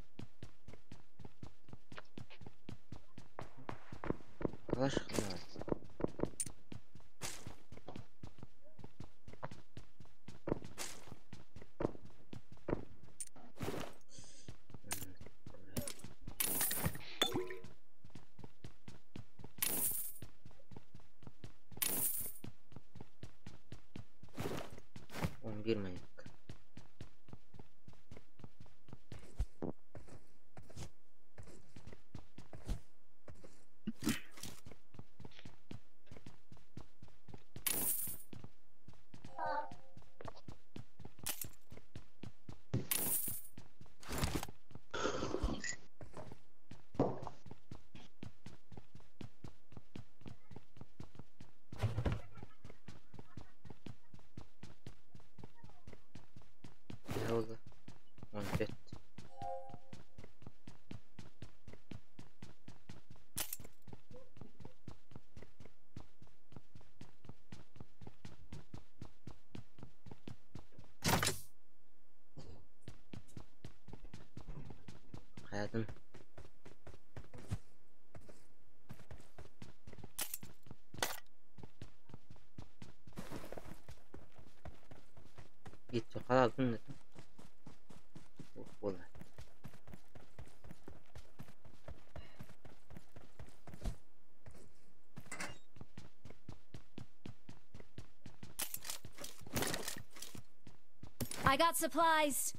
Kelas kenal. Bir manyak. Ne oldu? 14. Hayatım. Git sokak aldın dedim. Olay. I got supplies.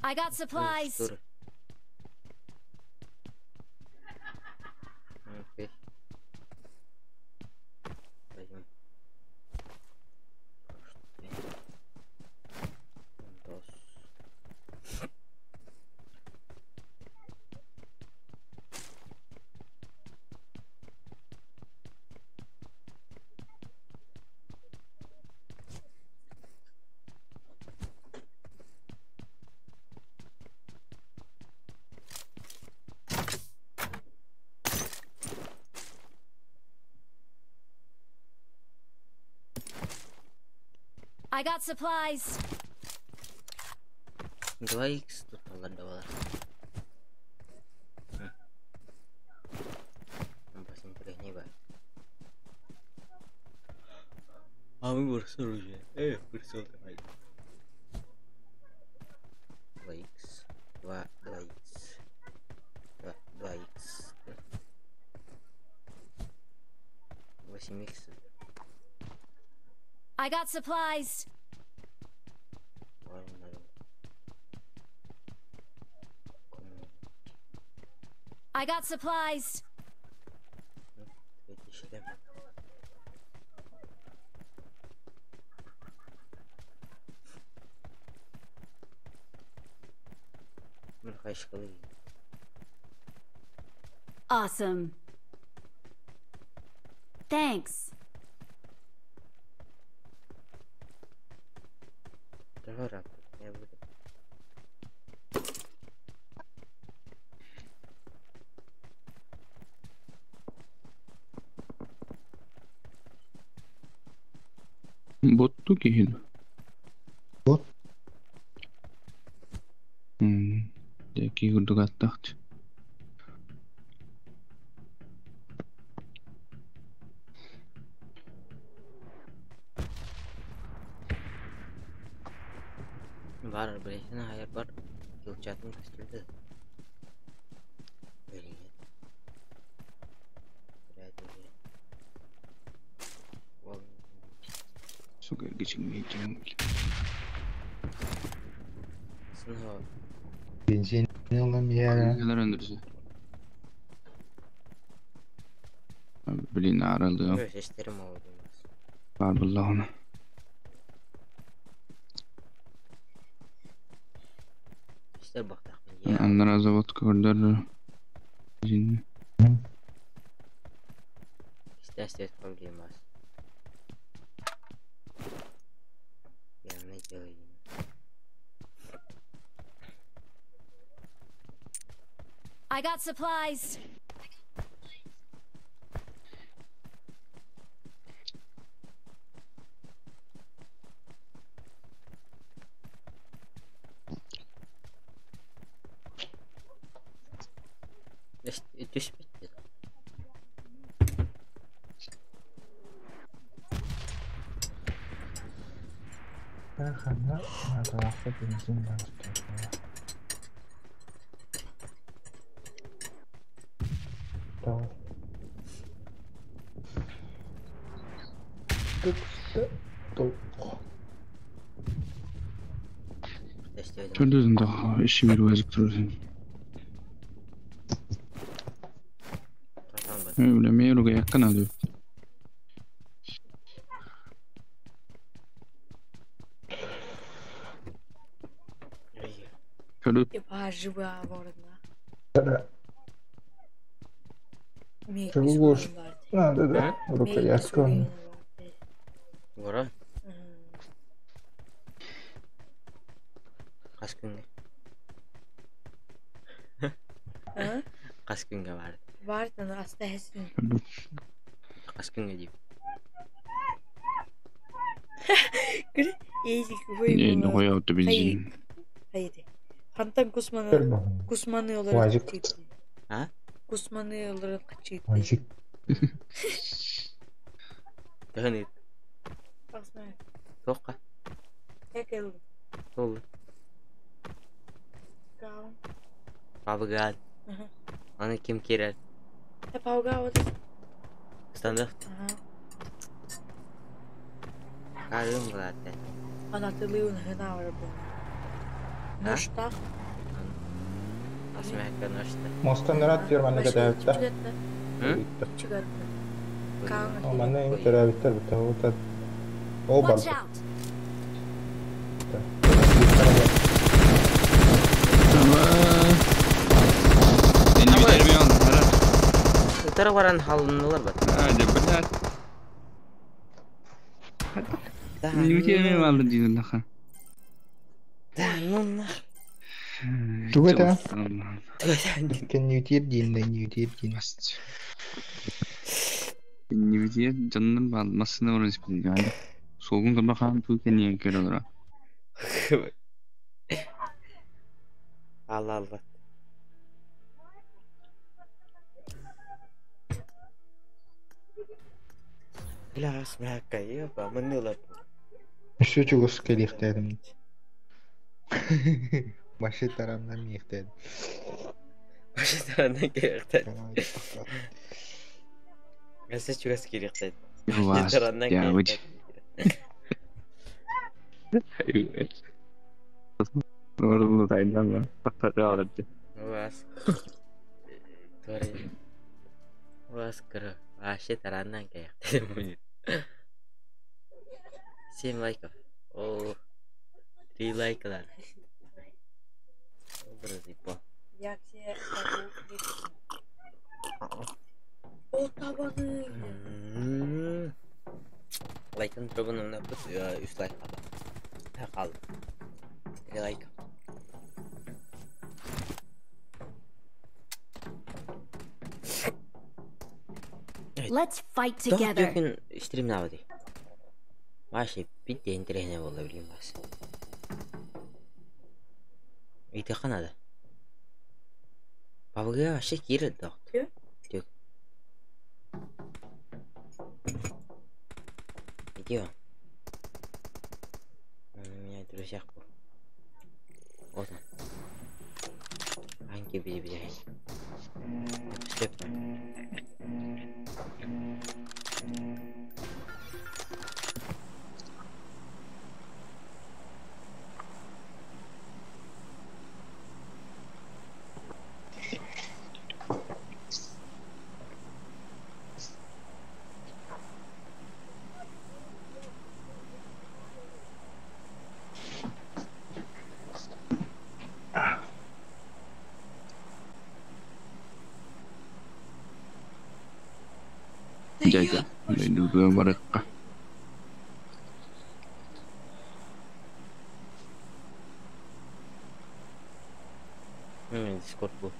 I got supplies. Dur. Okay. Payım. Dos. I got supplies. Девайсы тут поладовала. Басим перегнивай. А мы бросили уже. Бросил давай. 2х. 2х. 2х. 8х. I got supplies. I got supplies. Awesome. Thanks. Bottu ki. Bot? Deki gudugattaht. Var birisine hayır var. Yılçatın kısıldı. Böyle gel. Sugar geçin geçin. Sınava. Benzin alalım ya. Neler öndürücü? Bilin aralığı. Böyle seslerim oldu. Var billah ona. İşte bak da. Anlara zavod gördür. Jinni. İşte проблема. Я не делаю. I got supplies. Düş bitti. Karena ada rasa benzin dan seterusnya. Tahu. Tuh. Gördünüz daha işi bir vazip durursun. Öyle meğruga yakın alıyor. Körüp. живу аварна. Живу гош. Да. Рукоятка. Горам. Қас күнге. Қас күнге барды. Барды, аста хесін. Қас күнге дейм. Кір, ейдік бой Не, болады. қоя отты бензин. Haydi. Hantan kusmanı olarak Vacip. çıktı. Ha? Kusmanı olarak çıktı. Ванчик. Дөхін ет. Basma. Тоққа. Hekel. Толы. Gal. Пабгал. Аны кем керер? Hep avga oldu. Стандарт. Қарым ғылады. Anahtarlığın hına var bu. Noşta. Асмәкка ношты. Мостан рад фирманы кәтәбітті. Çıkarttı. О, маны интерәбіттер бітті. Ол бар. Watch out! Seni bitirmiyorsun. Herhalde. Тара баран халынылар бат. Hadi bırak. Seni bitirmiyorum aldı diyorsun daha. Түгеті. Allah'ım. Кен ньютер дейін. Seni bitir canının bağlamasına uğraşmışsın yani. Soğukun da bakalım Türkiye niye kere olur. Allah Allah. Ila asmәкка eba мынылар. Үші чуғыз келіқтәдім. Башы тарамнан мейқтәдім. Башы тарандан керектәді. Мәсі чуғас керектәді. Башы тарандан керектәді. Orada taydan var. Bakları alırdı. Вас. Тори. Вас кыры. Башы тарандан керектәді будет. 7 лайков. О. 3 лайклар. Образы по. Yakşe o tabanı. Лайкын тұрғынымына бұд 3 лайк қалды. Қалды. 3 лайк. Let's fight together. Дөркін стрим навады. Ваши бітте интерегіне болды білген бас. Үйте қанады. Бабыға вообще киреді доқ. Тек. Видео. Он у меня в друзьях был. Вот он. Аньки бери. Степ. Jaga. Dua mereka. Discord bu.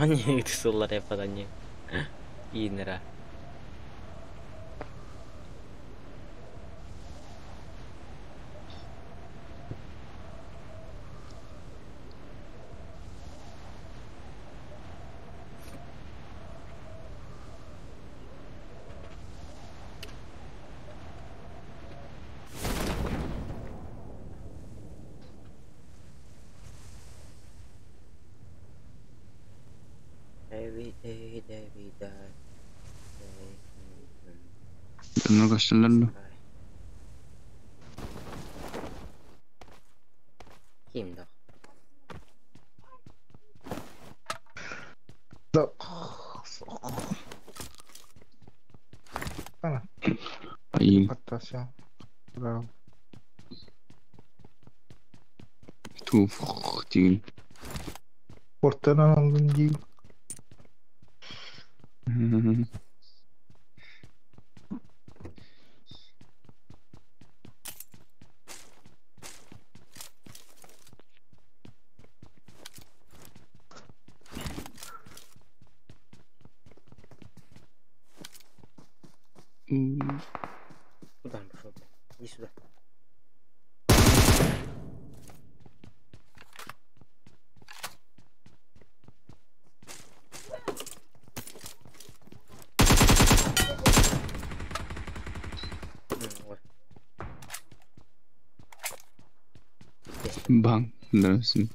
Anjing itu solar repot anjing. Ini lah. Every day we die. Tengo que hacerlo. Kimdi? эксплуатация. Да. Туф, тиген. Порттан алдым дейм. Куда он пошел? Иди сюда. Вот. Bang, nersin?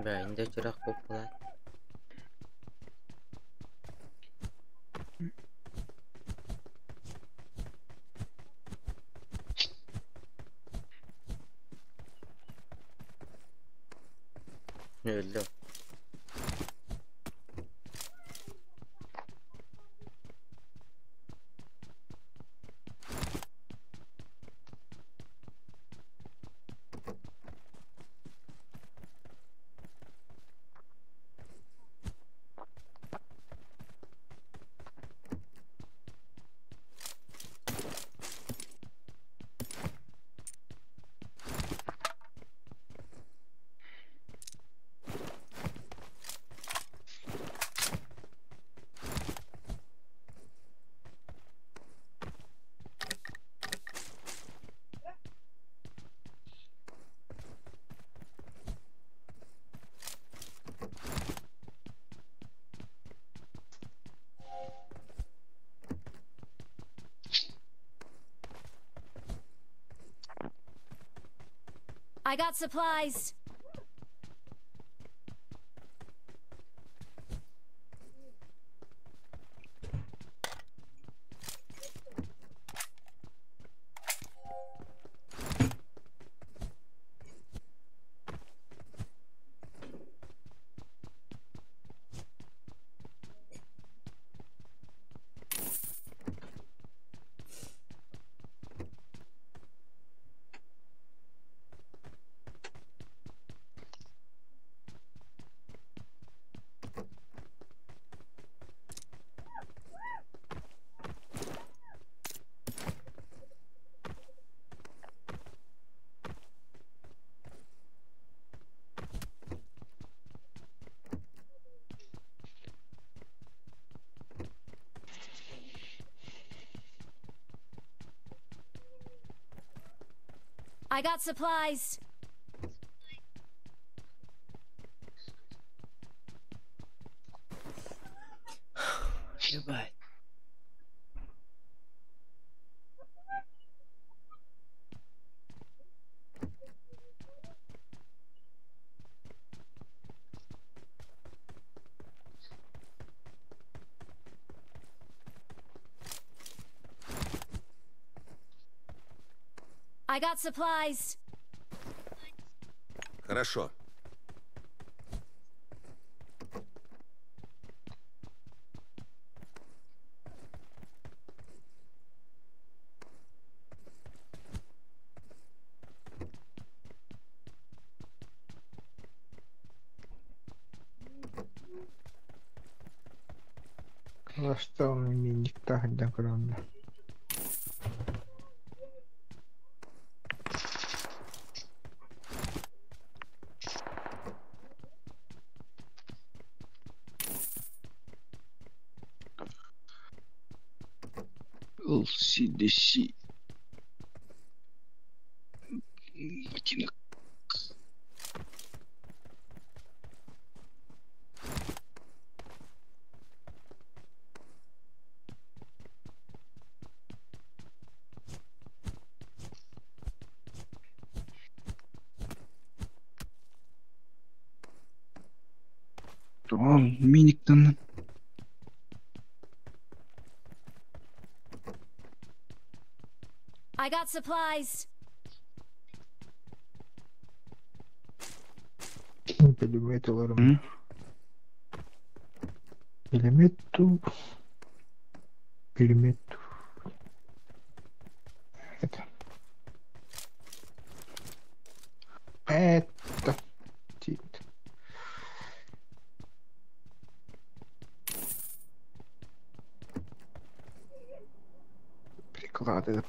Да, инде чирак көп болот. Öldü. I got supplies. I got supplies. Ебать. I got supplies. Хорошо. Класста он миникта хадда кранда. LCDC. Ботинок. Миниктан. I got supplies. Пулеметы ларым. Пулемету. Это. Тит. Приклады.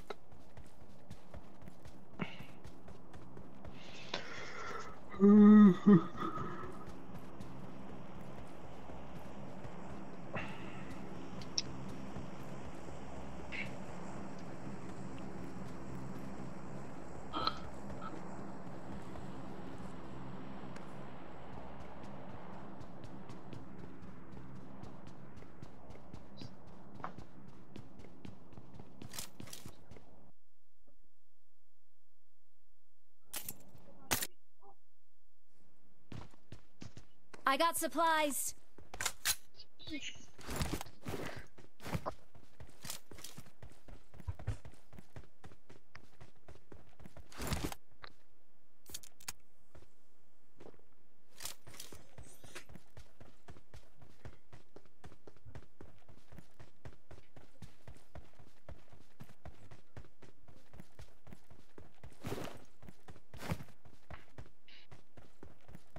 I got supplies.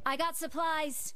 I got supplies.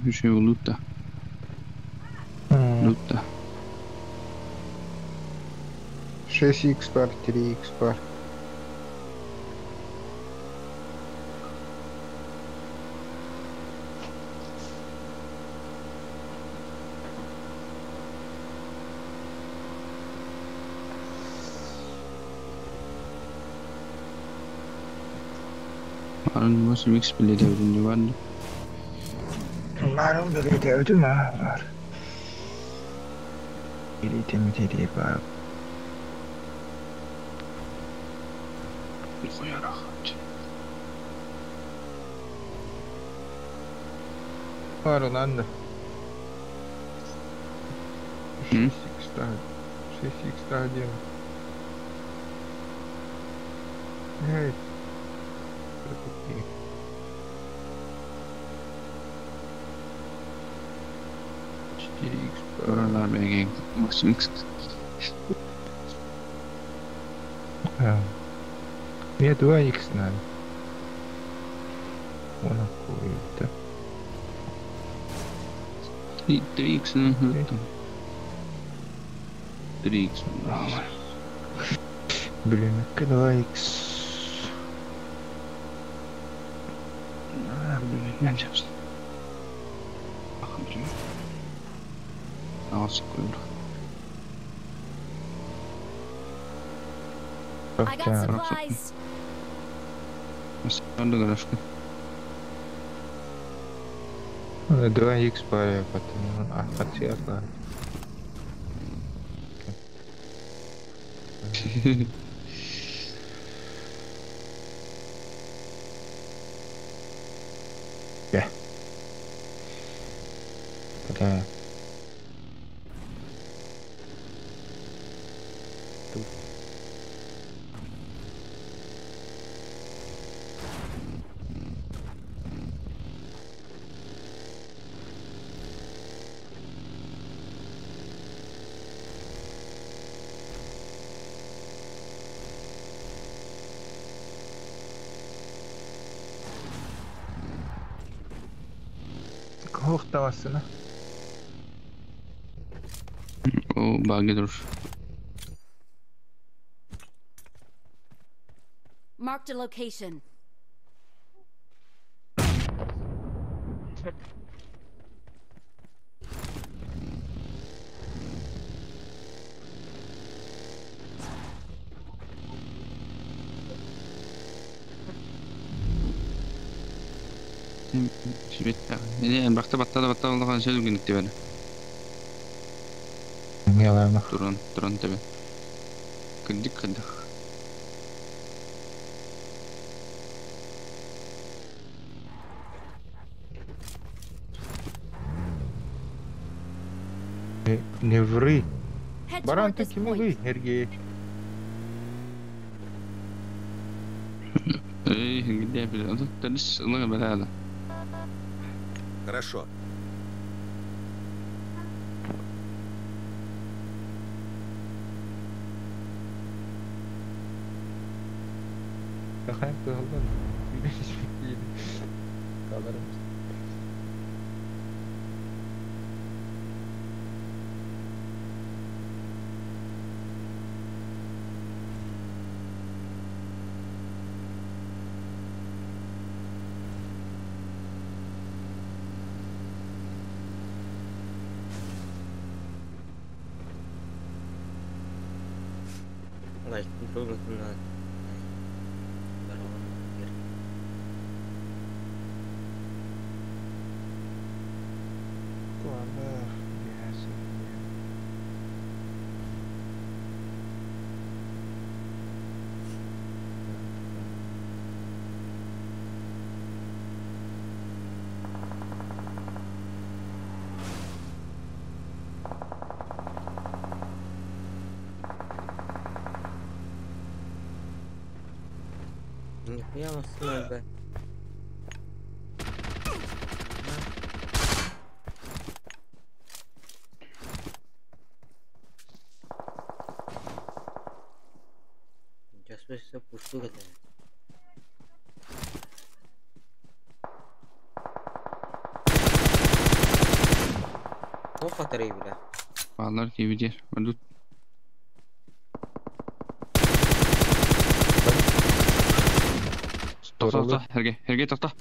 Bir şey olup da. Loot 6х бар, 3х бар. Arın masih mix beli devrin civarında. Malum beli devrin var. Beli temizliği var. Koyarak. Var olan da. 6х daha diyelim. Evet. Çok iyi. Oralar benim masih mix. Мне 2х надо. Вон какой-то. 3x ну. 3x. Блин, 2х. Ne yapacaksın? Bakın. Nasıl koyulur? I got supplies. Nasıl oldu garajda? 2х паря, потом отсекла. Да. Уқтавасына. О, баги дуруш. Marked a location. Şibetler. Yani bakta batta şey günlükte böyle. Yalarına. Duran tabi. Kırdık. Не ври. Head Баран toward this таки мы point. вы, Сергей. Gidiyor bile. O da tanış ona böyle. Хорошо. Какая голова? Kalırım. Like, control na dalawang gear. Kuala biasa. Нихуя мощной, бля. Сейчас все пустую это. О, хатары, бля. Bağlar gibi değil. Öldü. Tohta. Herge tohta.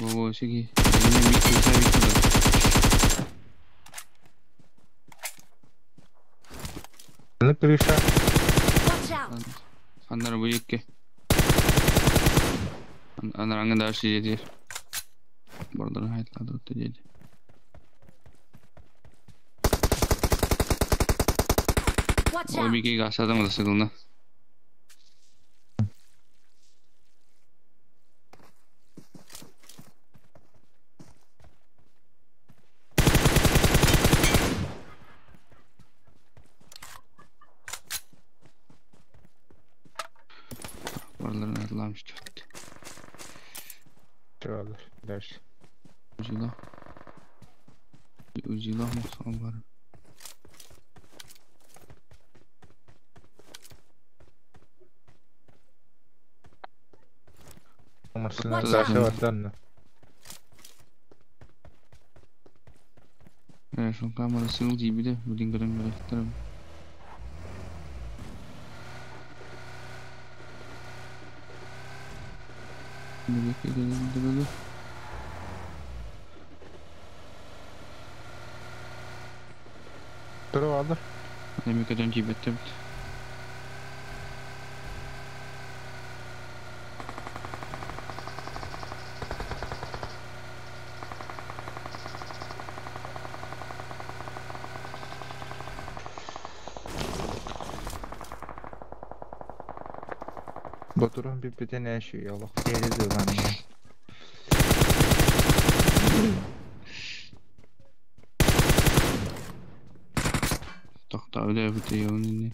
Oo, şey. Ne krişa? Watch out. Anlar bu iki. Anlar hangi dersi yedi? Buradan hayatlarda öte yedi. Watch O out. bir iki aşağıda mı da sıkıldı? Buraların hayatlarmış dört. Çağlar. Ders. Ucuyla mı son var? Masına Watch out. karşı vatanına. Şu kamerasını gibi de bu dinlerin gerektirir. Ne bekleyelim. Dur alır. Ne kadar cibette. Батуран биппетен әші, ялық терезі ғанна. Toqta öyle bitiyor onu.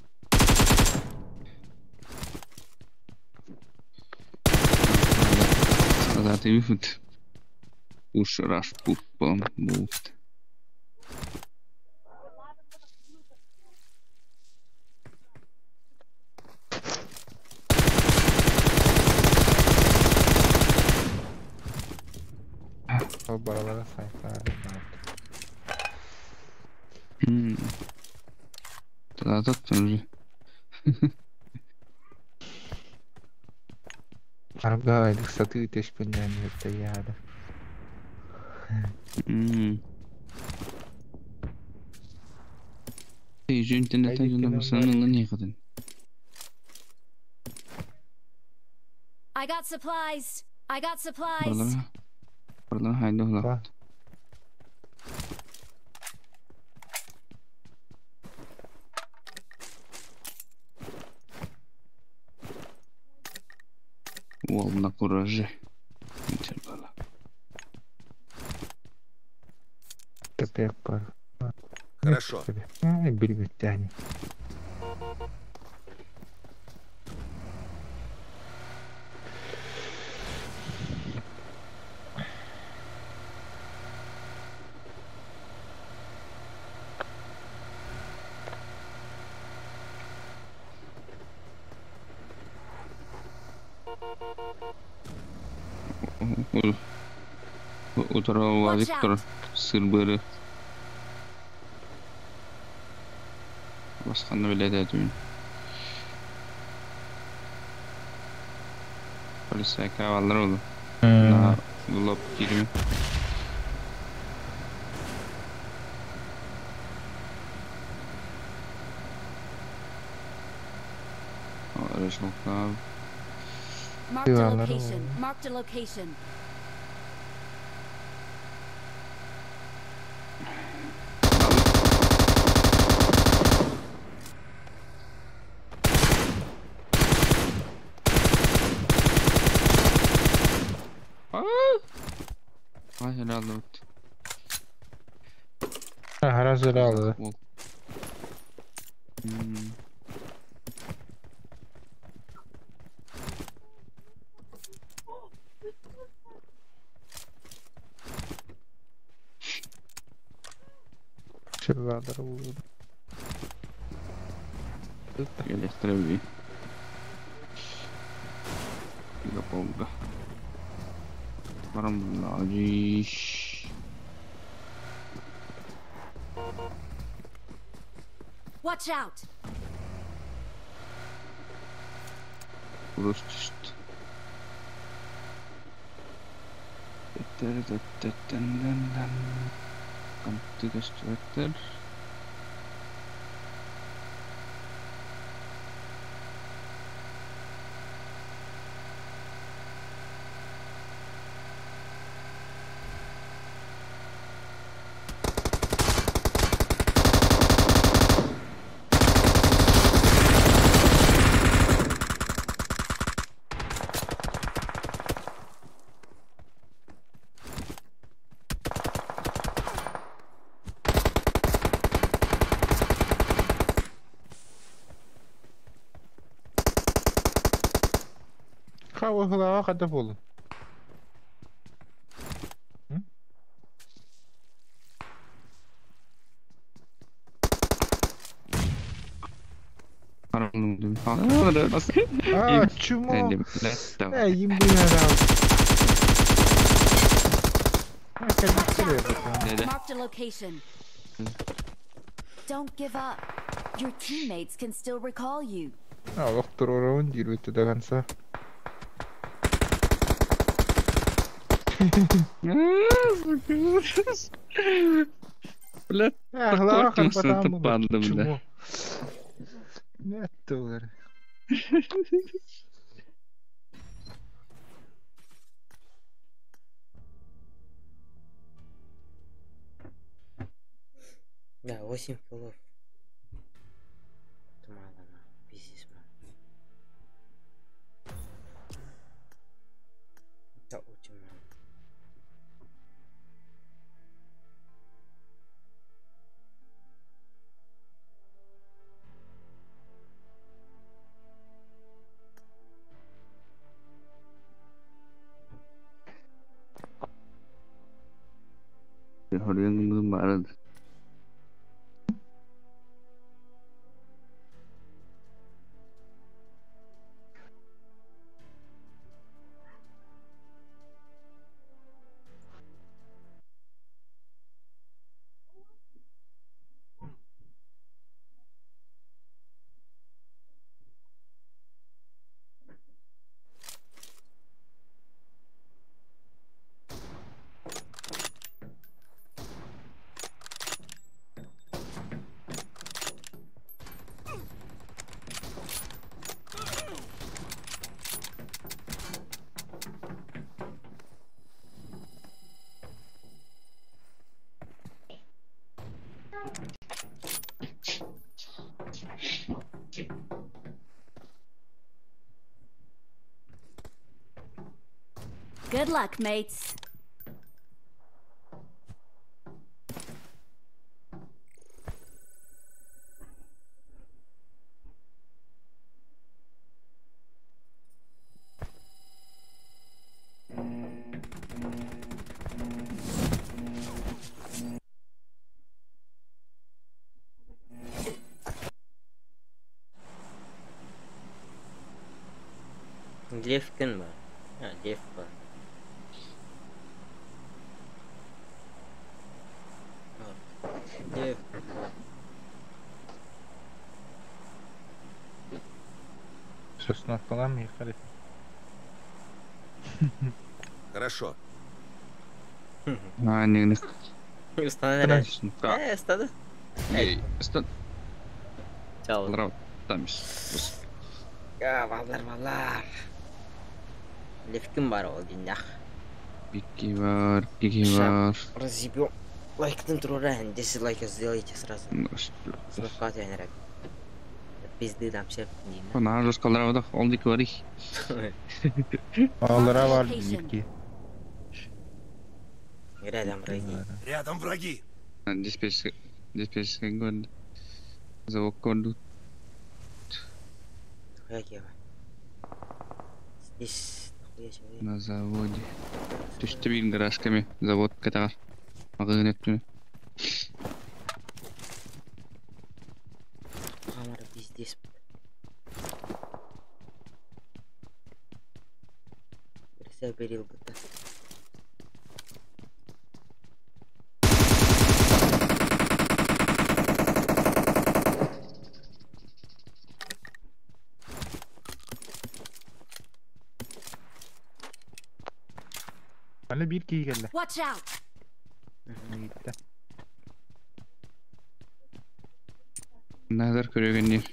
Zaten yufut. Ushrash pupam moved. O baralara sayfa. Zaten Arga aylık satı teşkinden yurtta yağdı. Teyze internetten yollamasının ne kadın? I got supplies. I got supplies. Buradan haydi ola. Волна куражи. Интервала. Капек пар. Хорошо. Ай, блин, тянет. Утро Виктор сырбыры. Басқаны біледі әдейін. Полиция кавалдар oldu. Na lop girimi. Marked a location. Marked a location. Ay helal olsun. Her hazır aldı. Şırgadar vurdu. Elektrevi. Pubg. Varım laciş. Watch out. Burası işte. Kanıtı gösterir. Hava hılağa kadar olun. Чему? Им бы Marked a location. Don't give up. Your teammates can still recall you. Доктор орон дирует до конца. Блядь, корпусом тупандым, да. Нет, доллар. Да, 8 килов. Это мало, на. Пиздец, мало. Horiyang barad. Good luck, mates. Левкин бар. Лев бар. Лев. Собственно, колам ехали. Хорошо. Не. Установили. Да. Стады. Ей, стад. Чао. Здорово. Тамис. Валар. Левкин бар ол динях. Пики бар. Разъебем. Лайктын туруран, 10 лайков сделайте сразу. Слегка тянерек. Пизды дам всем. Она же сказала, да, он диквари. Алара var yetki. Рядом враги. Рядом враги. Диспетчер год. Звук коду. Какие? Здесь нахуя человек. На заводе. Түштебин гаражками завод катар. Агынет. Камера пиздец. Все перил будто. Bana bir kişi geldi. Watch out! Gitti. Nazar körөгөннү.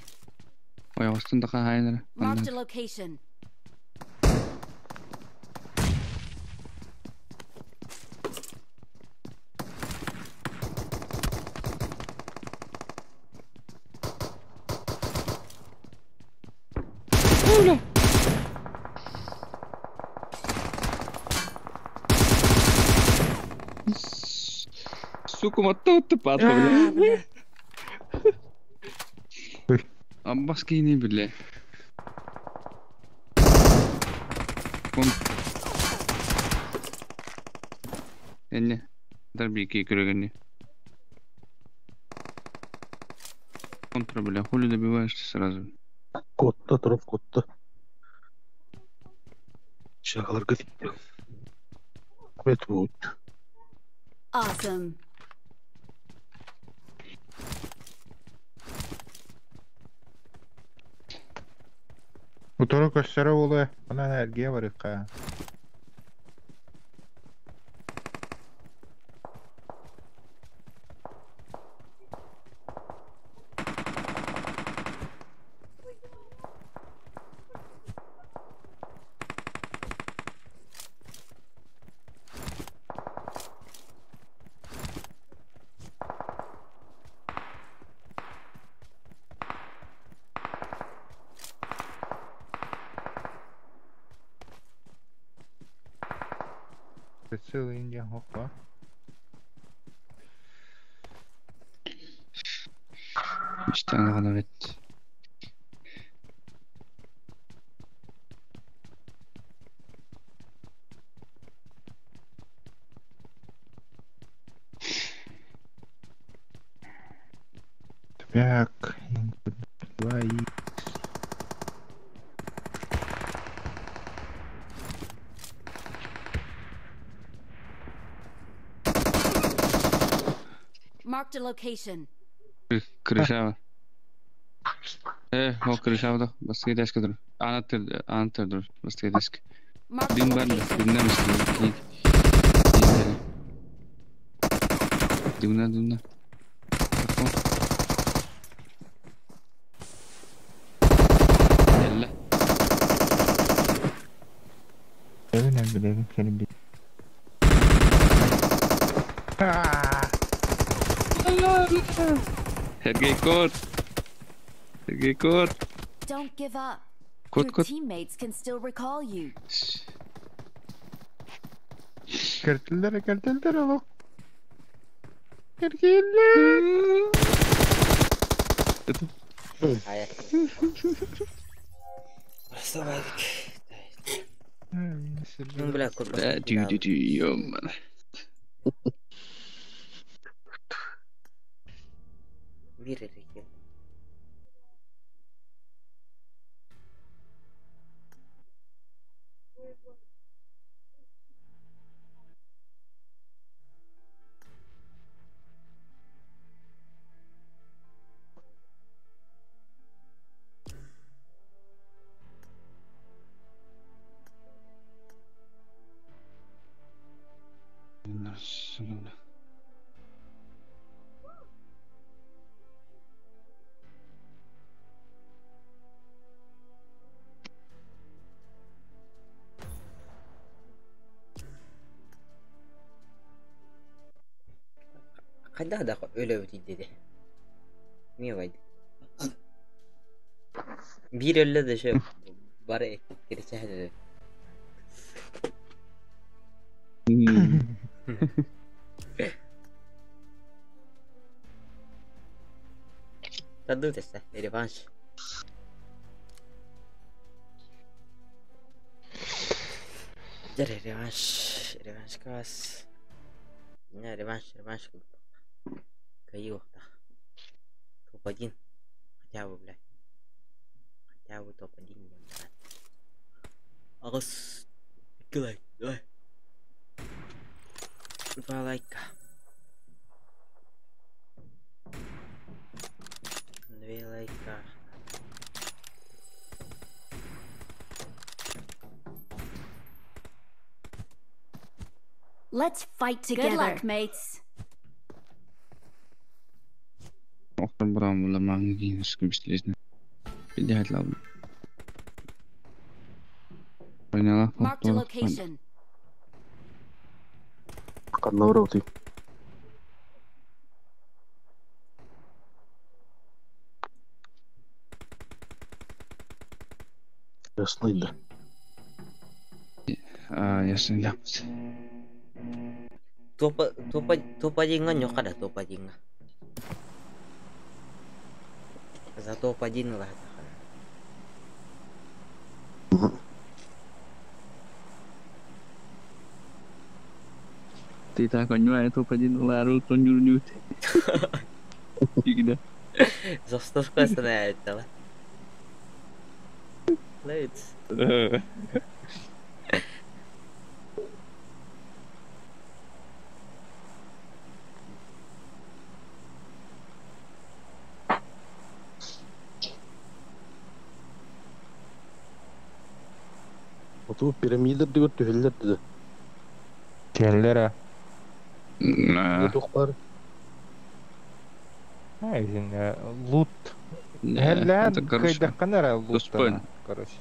Оягыстын да хайнара. Marked a location. Сука, мототты падла, бля. Амбаскини, бля. Энне, дарбики көрөгөннү. Контра, бля, хули добиваешься сразу? Котта тұрып котта. Шағаларға дейді. Кmet будет. Awesome. Motoru gösteri oluyor. Bana enerjiye var ya. Целый индиан хоппа. İşte evet. Back. Device. Marked a location. Крыша. О, крыша да. Баски деск dur. Anahtar dur. Баски деск. Marked a Din var da. location. Dinler misin? Dinle. Yalla. Bileyim seni bir. Hergey kod. Don't give up. Kod. Your teammates can still recall you. Kertilere oğlum. Kertiller. Hayır. Burası verdik. Bunu bile kurban. Yom. Bir erik yok. Kada da öyle ödeydi dedi. Niye vardı? Bir öyle de şey bari ettikleri sehre. Tadı dese, revanş. Jadi revanş kas. Ne revanş kayu waktu. Topadin, jauh belah. Jauh topadin yang berat. Agus, kelai, Valaika. Let's fight together. Good luck, mates. Oxtar buram ular mangi sıkmıştırlar. Bir de hatla. Marked a location. Kanlar oldu. Яснıydı. Ясно yaptı. Topadingan nyo kada topadingan. Sa topadin lah. Tita konyo topadin laro tonjur. Gila. Został kwestionowany, ale. Let's. Otu piramide diyor tühüller dedi. Kellere. Ne var? Aynen loot. Hellen kayda kanara loot. Короче.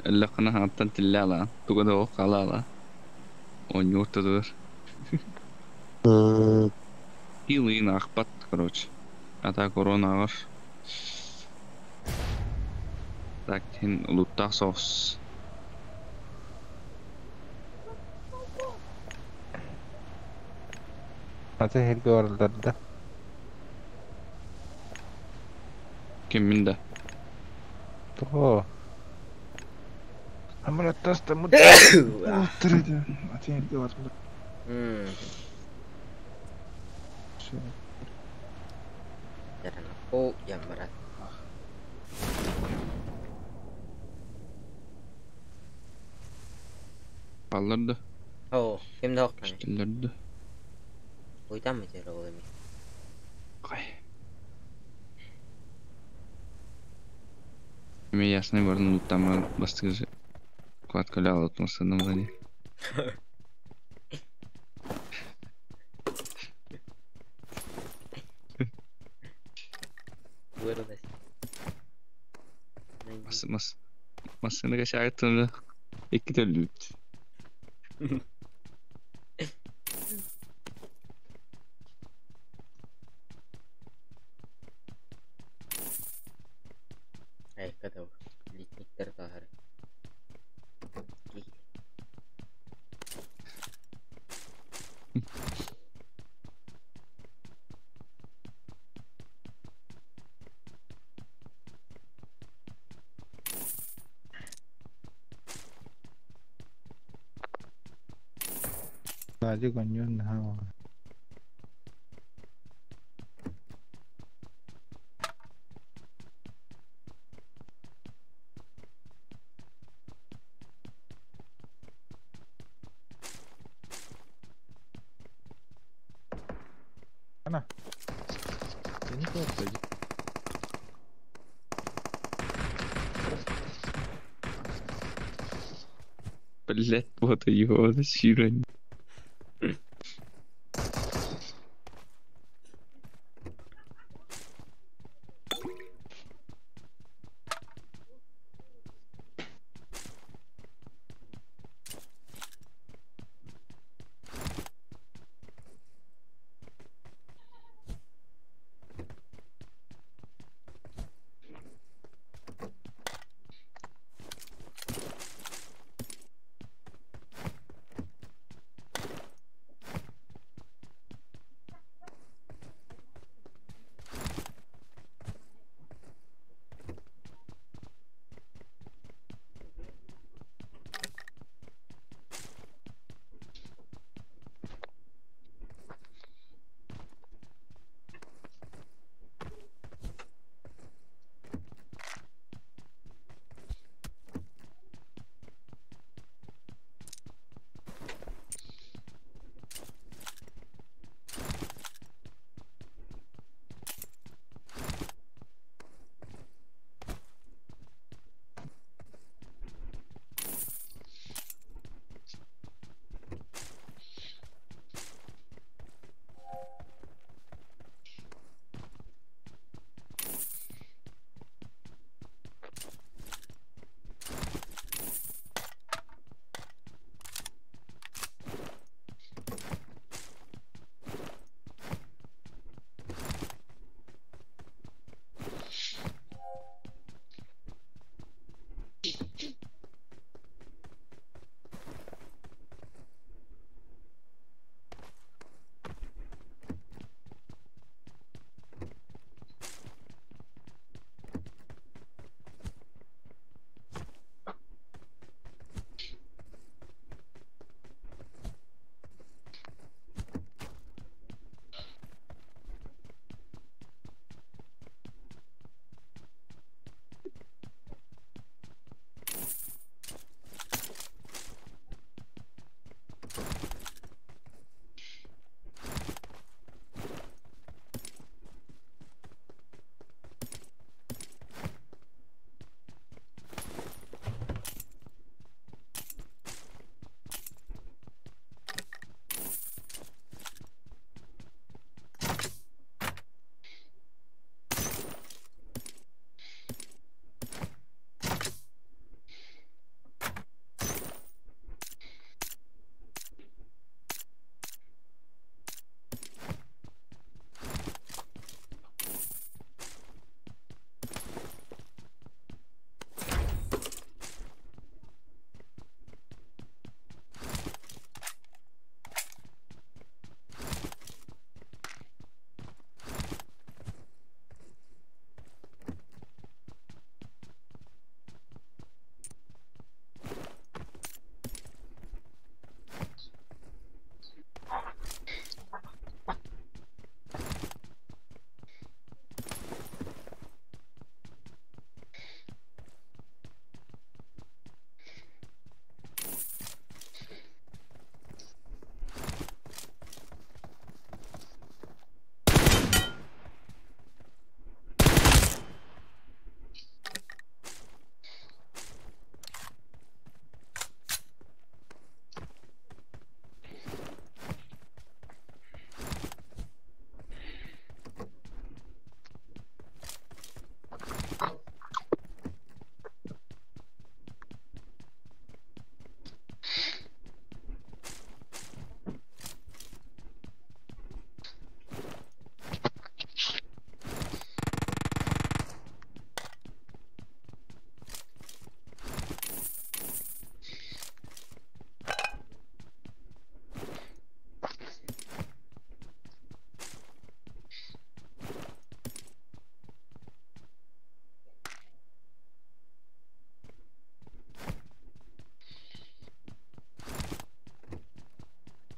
اللي قناها عطلت اللعبة تقعد وقع ونيوت تدور هيلين أخبط короче أتا كورونا غش لكن لوتا صوص Hadi her gördüler. كم من ده О. Амра таста мут. Отрыды. Атен gördüler. Oh, yang berat. Kaldırdı. Oh, kim de oktan. Üstüldürdü. Uydan mı diyor oğlum? Kay. Мен ясный барның уттама бастыгы кладкалы алып масадан вроде. Bueno, pues. Masını kaçarttığında iki türlü. Ay, kataw. Likter tahar. Aja ganyan ha. Ana. Ini kok apa? Блять, вот его засирань.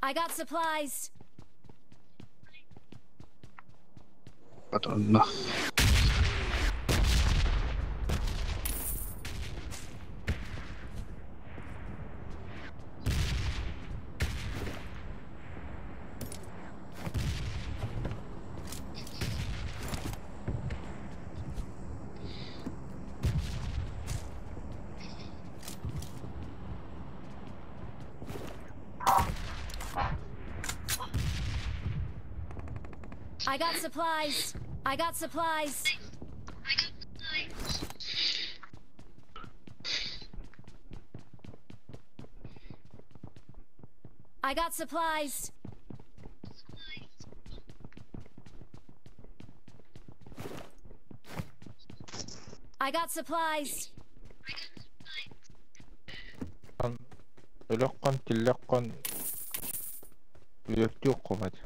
I got supplies. Patronlah. I got supplies. I got supplies. I got supplies. I got supplies. Өлөккөн тиллеккон үйөктү окумат.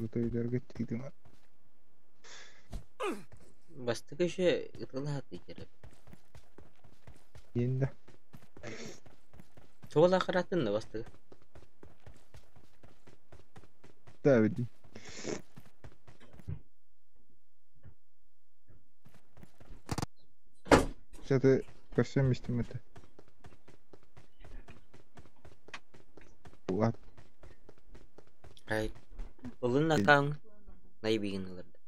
Көтөйлөргө тийдим. Бастыгы еще ытылаты керек. Енді. Сол ақыратын да бастыгы. Да, види. Что-то ко всем местам это. Ладно. Ай. Улын акаң найбеген ылырды.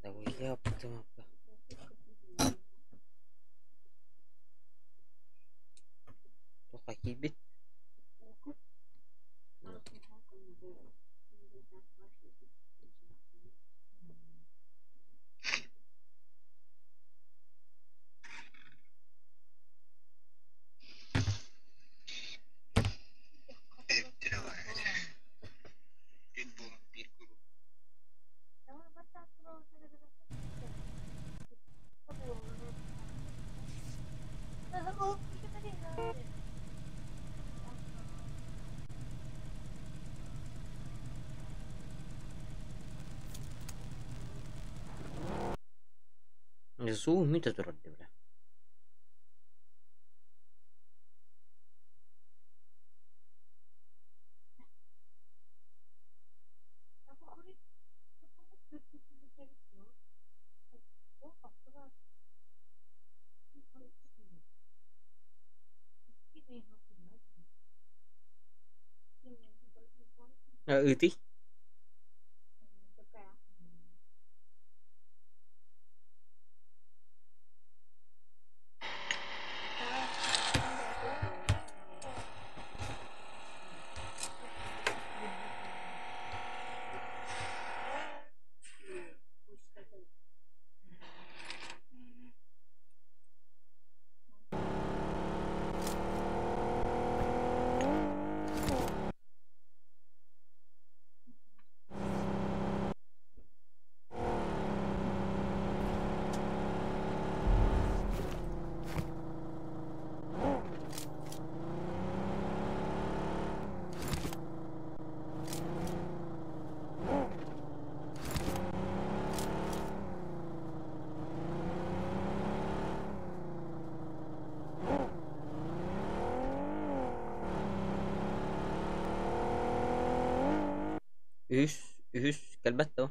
Да ой, я потом тоқа кейбет. Суу мите турат бля. Ити. Ühüs elbette.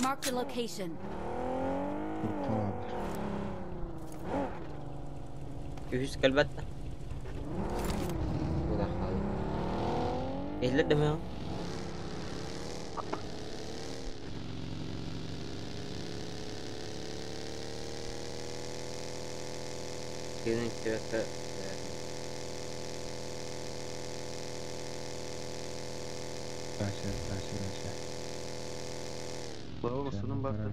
Marked a location. Ühüs elbette. Bu da hal. Ehlet deme ya. Senin çevre Gracias. Bravo, sunum baktı.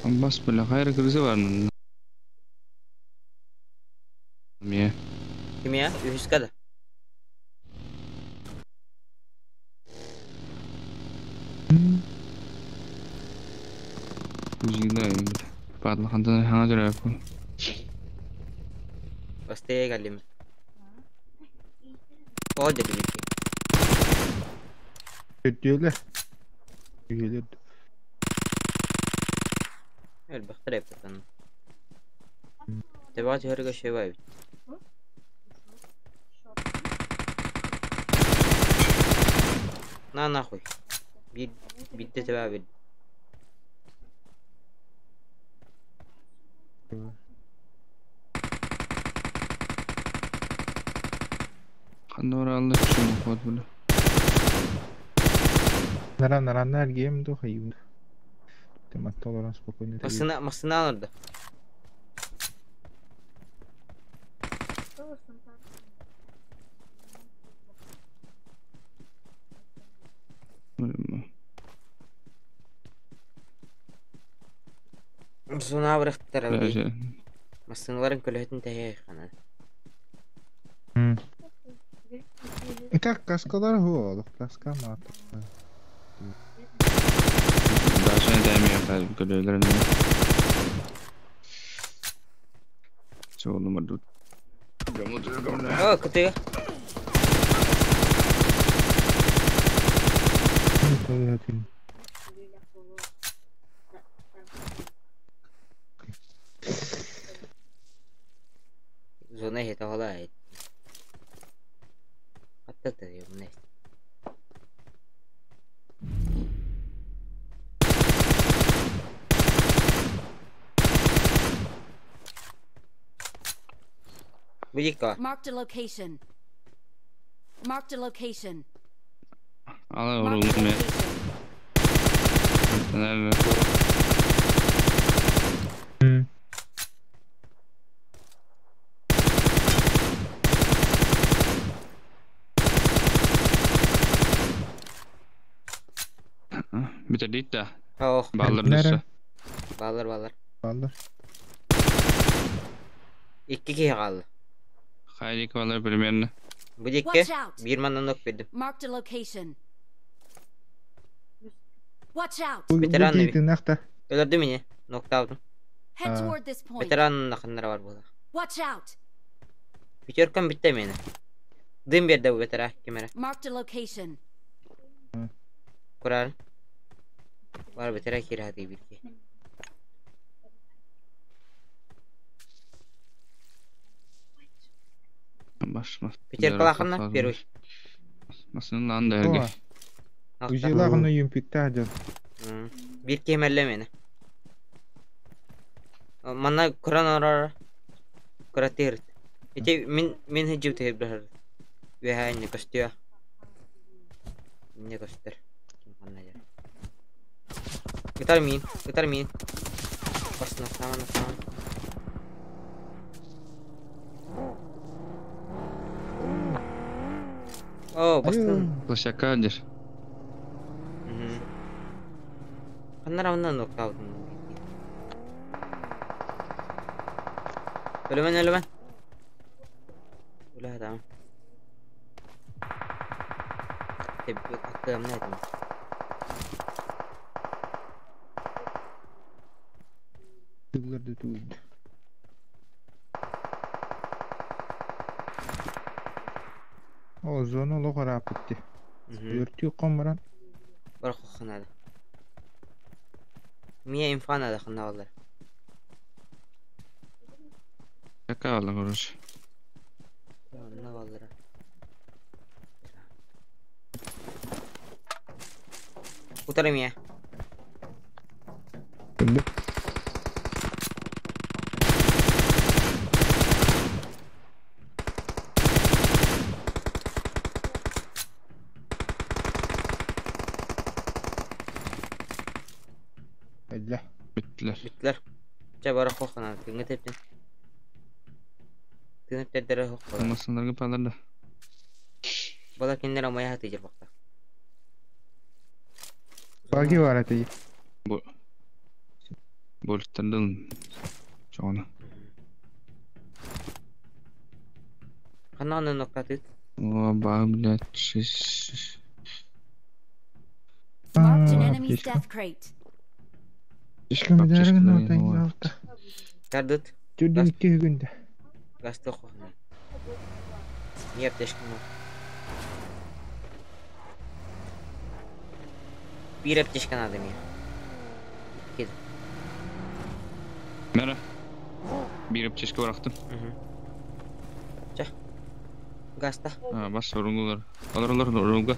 Bas böyle hayır krizi var mı? Niye? Kim ya? Ühüs kadar. Güzel. Padla kandan hangi taraf bu? Pasti galim. Oh jadi bikin. Ödüyorlar. Üyeler. Elbette yapatan. Tebat harga şey var. Na nahoi. Bitti tebat. Kandan Allah için bu böyle. Нараннар гейм до хаюн. Тема толеранс спокойно. Masına alırdı. Masına bıraktı abi. Masınların külahını tehye kana. Как каскалар холох, каска мат. Daha sonra devam yapar bu görevlerini. Çoğuluma dur. Oh, ketiga. Zona hita holai. Hatta tadi umne. Bujika. Marked a location. Marked a location. Allah Marked a oğlum ya. location. Nerede? Bir de dit de. Oh, Ballar Nere? düşse. ballar. Ballar. İki kişi kaldı. Haydi ballar primerini. Bujika. Watch out. Bir mandan nok bedim. Marked a location. Watch out. Bu Veteran bu evi. değil nakta. Öldü mü ne? Nokta aldım. Head toward this point. Veteranın nakınları var burada. Watch out. Bitirken bitti mi yine? Dım bir de bu veteran kamera. Marked a location. Kurar. Var veteran kira diye bir ki. Baş. Bitir kalakına bir uy. Masının lan dergi. Ujiлагны юм питаадыр. Bir kemerle meni. Mana Kur'an arar. Kuratir. İşte min hicib tehbir. Ve hay ne kostuyor. Ne kostur. Mana ya. Gitar min. Basna sama. Oh, bastın. Bu şakadır. Kanlar ondan nokta aldım. Ölümen. Ulah tamam. Tebrik attığım ne dedim? Тулларды тууд. Ozonu lo qarap bitti. Örtü qomran. Bir qo'qinadi. Miya imkoniyati qanday Yakala ko'rish. Nima bo'ldi? Ko'tarim ya. Bildi. Ella. Bittiler. Bittiler. Çabara qo'qinadi. Kimga tepdin? Tinib tedere qo'qinadi. Olmasınlar palarda. Bola kendine maya hatijir bakta. Bagi var ati. Bu boltlardan çoğunu. Kananın noktası. O bağımlı şiş. Marked an enemy's death crate. Işkamadarın otayın altta. Kardut. Cürdün 2 günde. Gazete qo'qinadi. Niye apteshkama? Bir apteshkan adam ya. Gel. Nere? Bir yapçeşke bıraktım. Çah. Gazete. Ha, bas sorunlar. Alır sorunlar.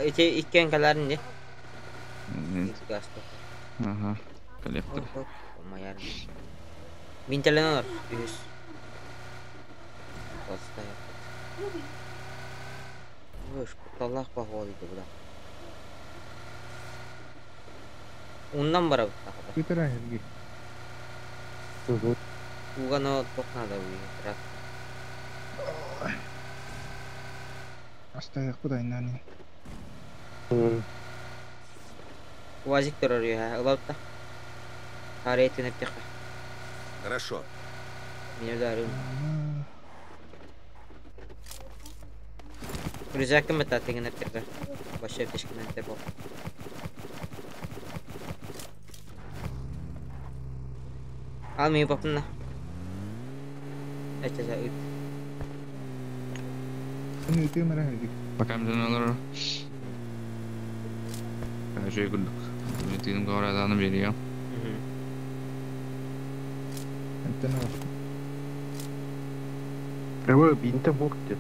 İki enkaların ne? Gazete. Aha. Kaleptir. Ama yarın. Bin TL olur. 100. Gazete ya. Hoş. Allah pahalıydı bu da. Ondan bara bu. Bir tane hergi. Uga no toknada bu. Hasta yak bu da inani. Уваzik durur ya. Ulavda. Hariyeti neptiqa. Хорошо. Меня ударил. Рюкзаком это ты не перда. Вообще пешки на тебе. Almayı bakın da. Açacağız ya. Bunu ütüye merak ediyorum. Bakalım sen alır. Ben şey kurduk. Yönettiğim kavradanı veriyor. Enten var. Ama binte boktu.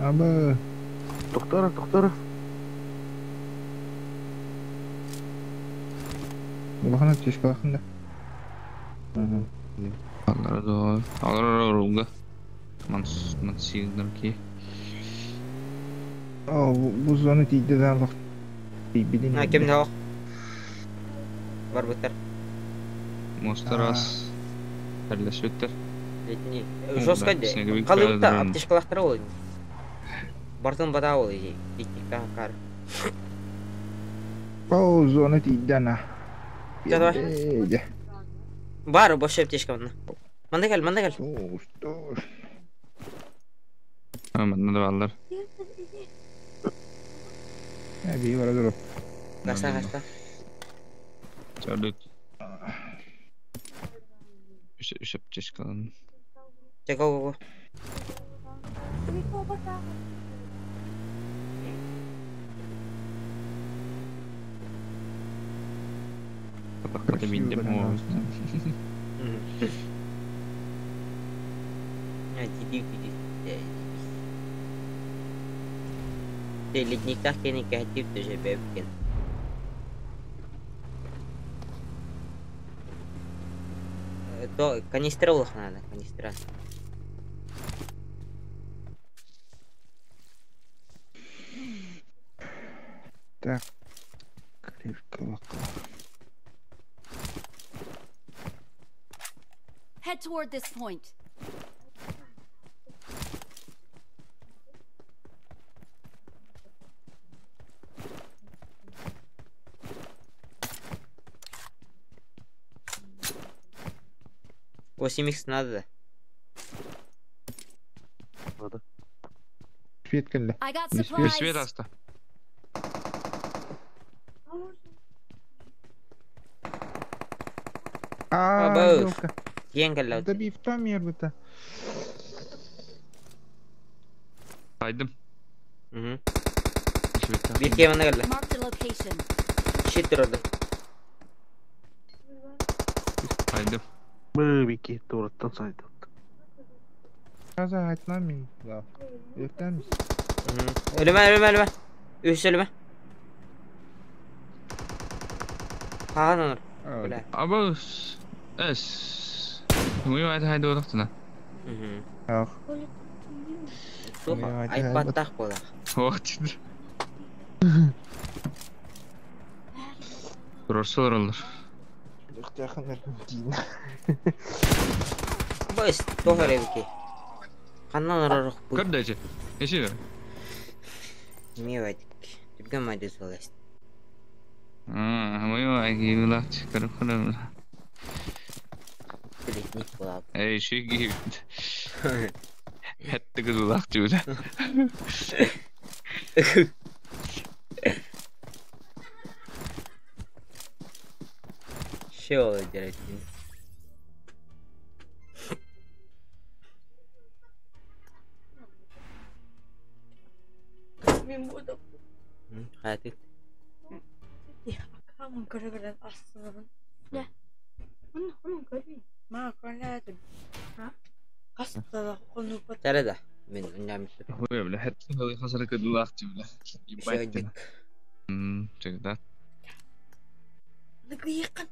Ama doktor. Bakın çeşke bakın da. Alır orunga. Mansiyonlar ki. Bu zonu değil de bak. Bilin. Hakem ne o? Var beter. Monsteras. Perles bitter. Letni. Жестко де. Kalıpta aptişkalaştırı oluyor. Bartın bada oluyor. Diktik daha kar. O zonu değil de na. Gel var boş aptişka bana. Manda gel. Dur. Hemen de varlar. Bir var dur. Gasta. Çardık. Üç yapacağız kalan. Çek go. Hadi bindim o. Ya ciddi. Ледник так и негатив тоже бэвкен. То канистролах надо, канистра. Так. Крышка. Head toward this point. Восемь надо. Свет кelle. I got Bir supplies. свет hasta. Aa, 啊 Above. yok. Yen kalla. Da bir iftam yer bu da. Kaydım. Bir kemana geldi. Marked a location. Şittir orada. Kaydım. Bir iki turattan saydı. Kaza aytmam ya. Ökten misin? Ölüme. Üç ölüme. Kaan olur. Öyle. Ama es. Muyu haydi olaktına. Yok. Tuh, ay patah bola. Vakti. Durursa olur. Yakın değil. Bos, tuh öyle bir ki. Kanal orang bu. Kerja aja. Esi. Niye verdik? Juga maju soles. Muyu lagi lah çıkarıp Teknik bola. Şey gibi. Hette kızılak diyorlar. Şey olacak şimdi. Ben burada. Hadi. Ya kamu gara-gara aslında. Ne? Onu görmeyeyim. Ma kanadı. Ha? Hasta onu pat. Cara dah. Ben önlemiştim. Muyu bile hette hasar kızılak diyorlar. Şey olacak. Cerita. Nagayakkan.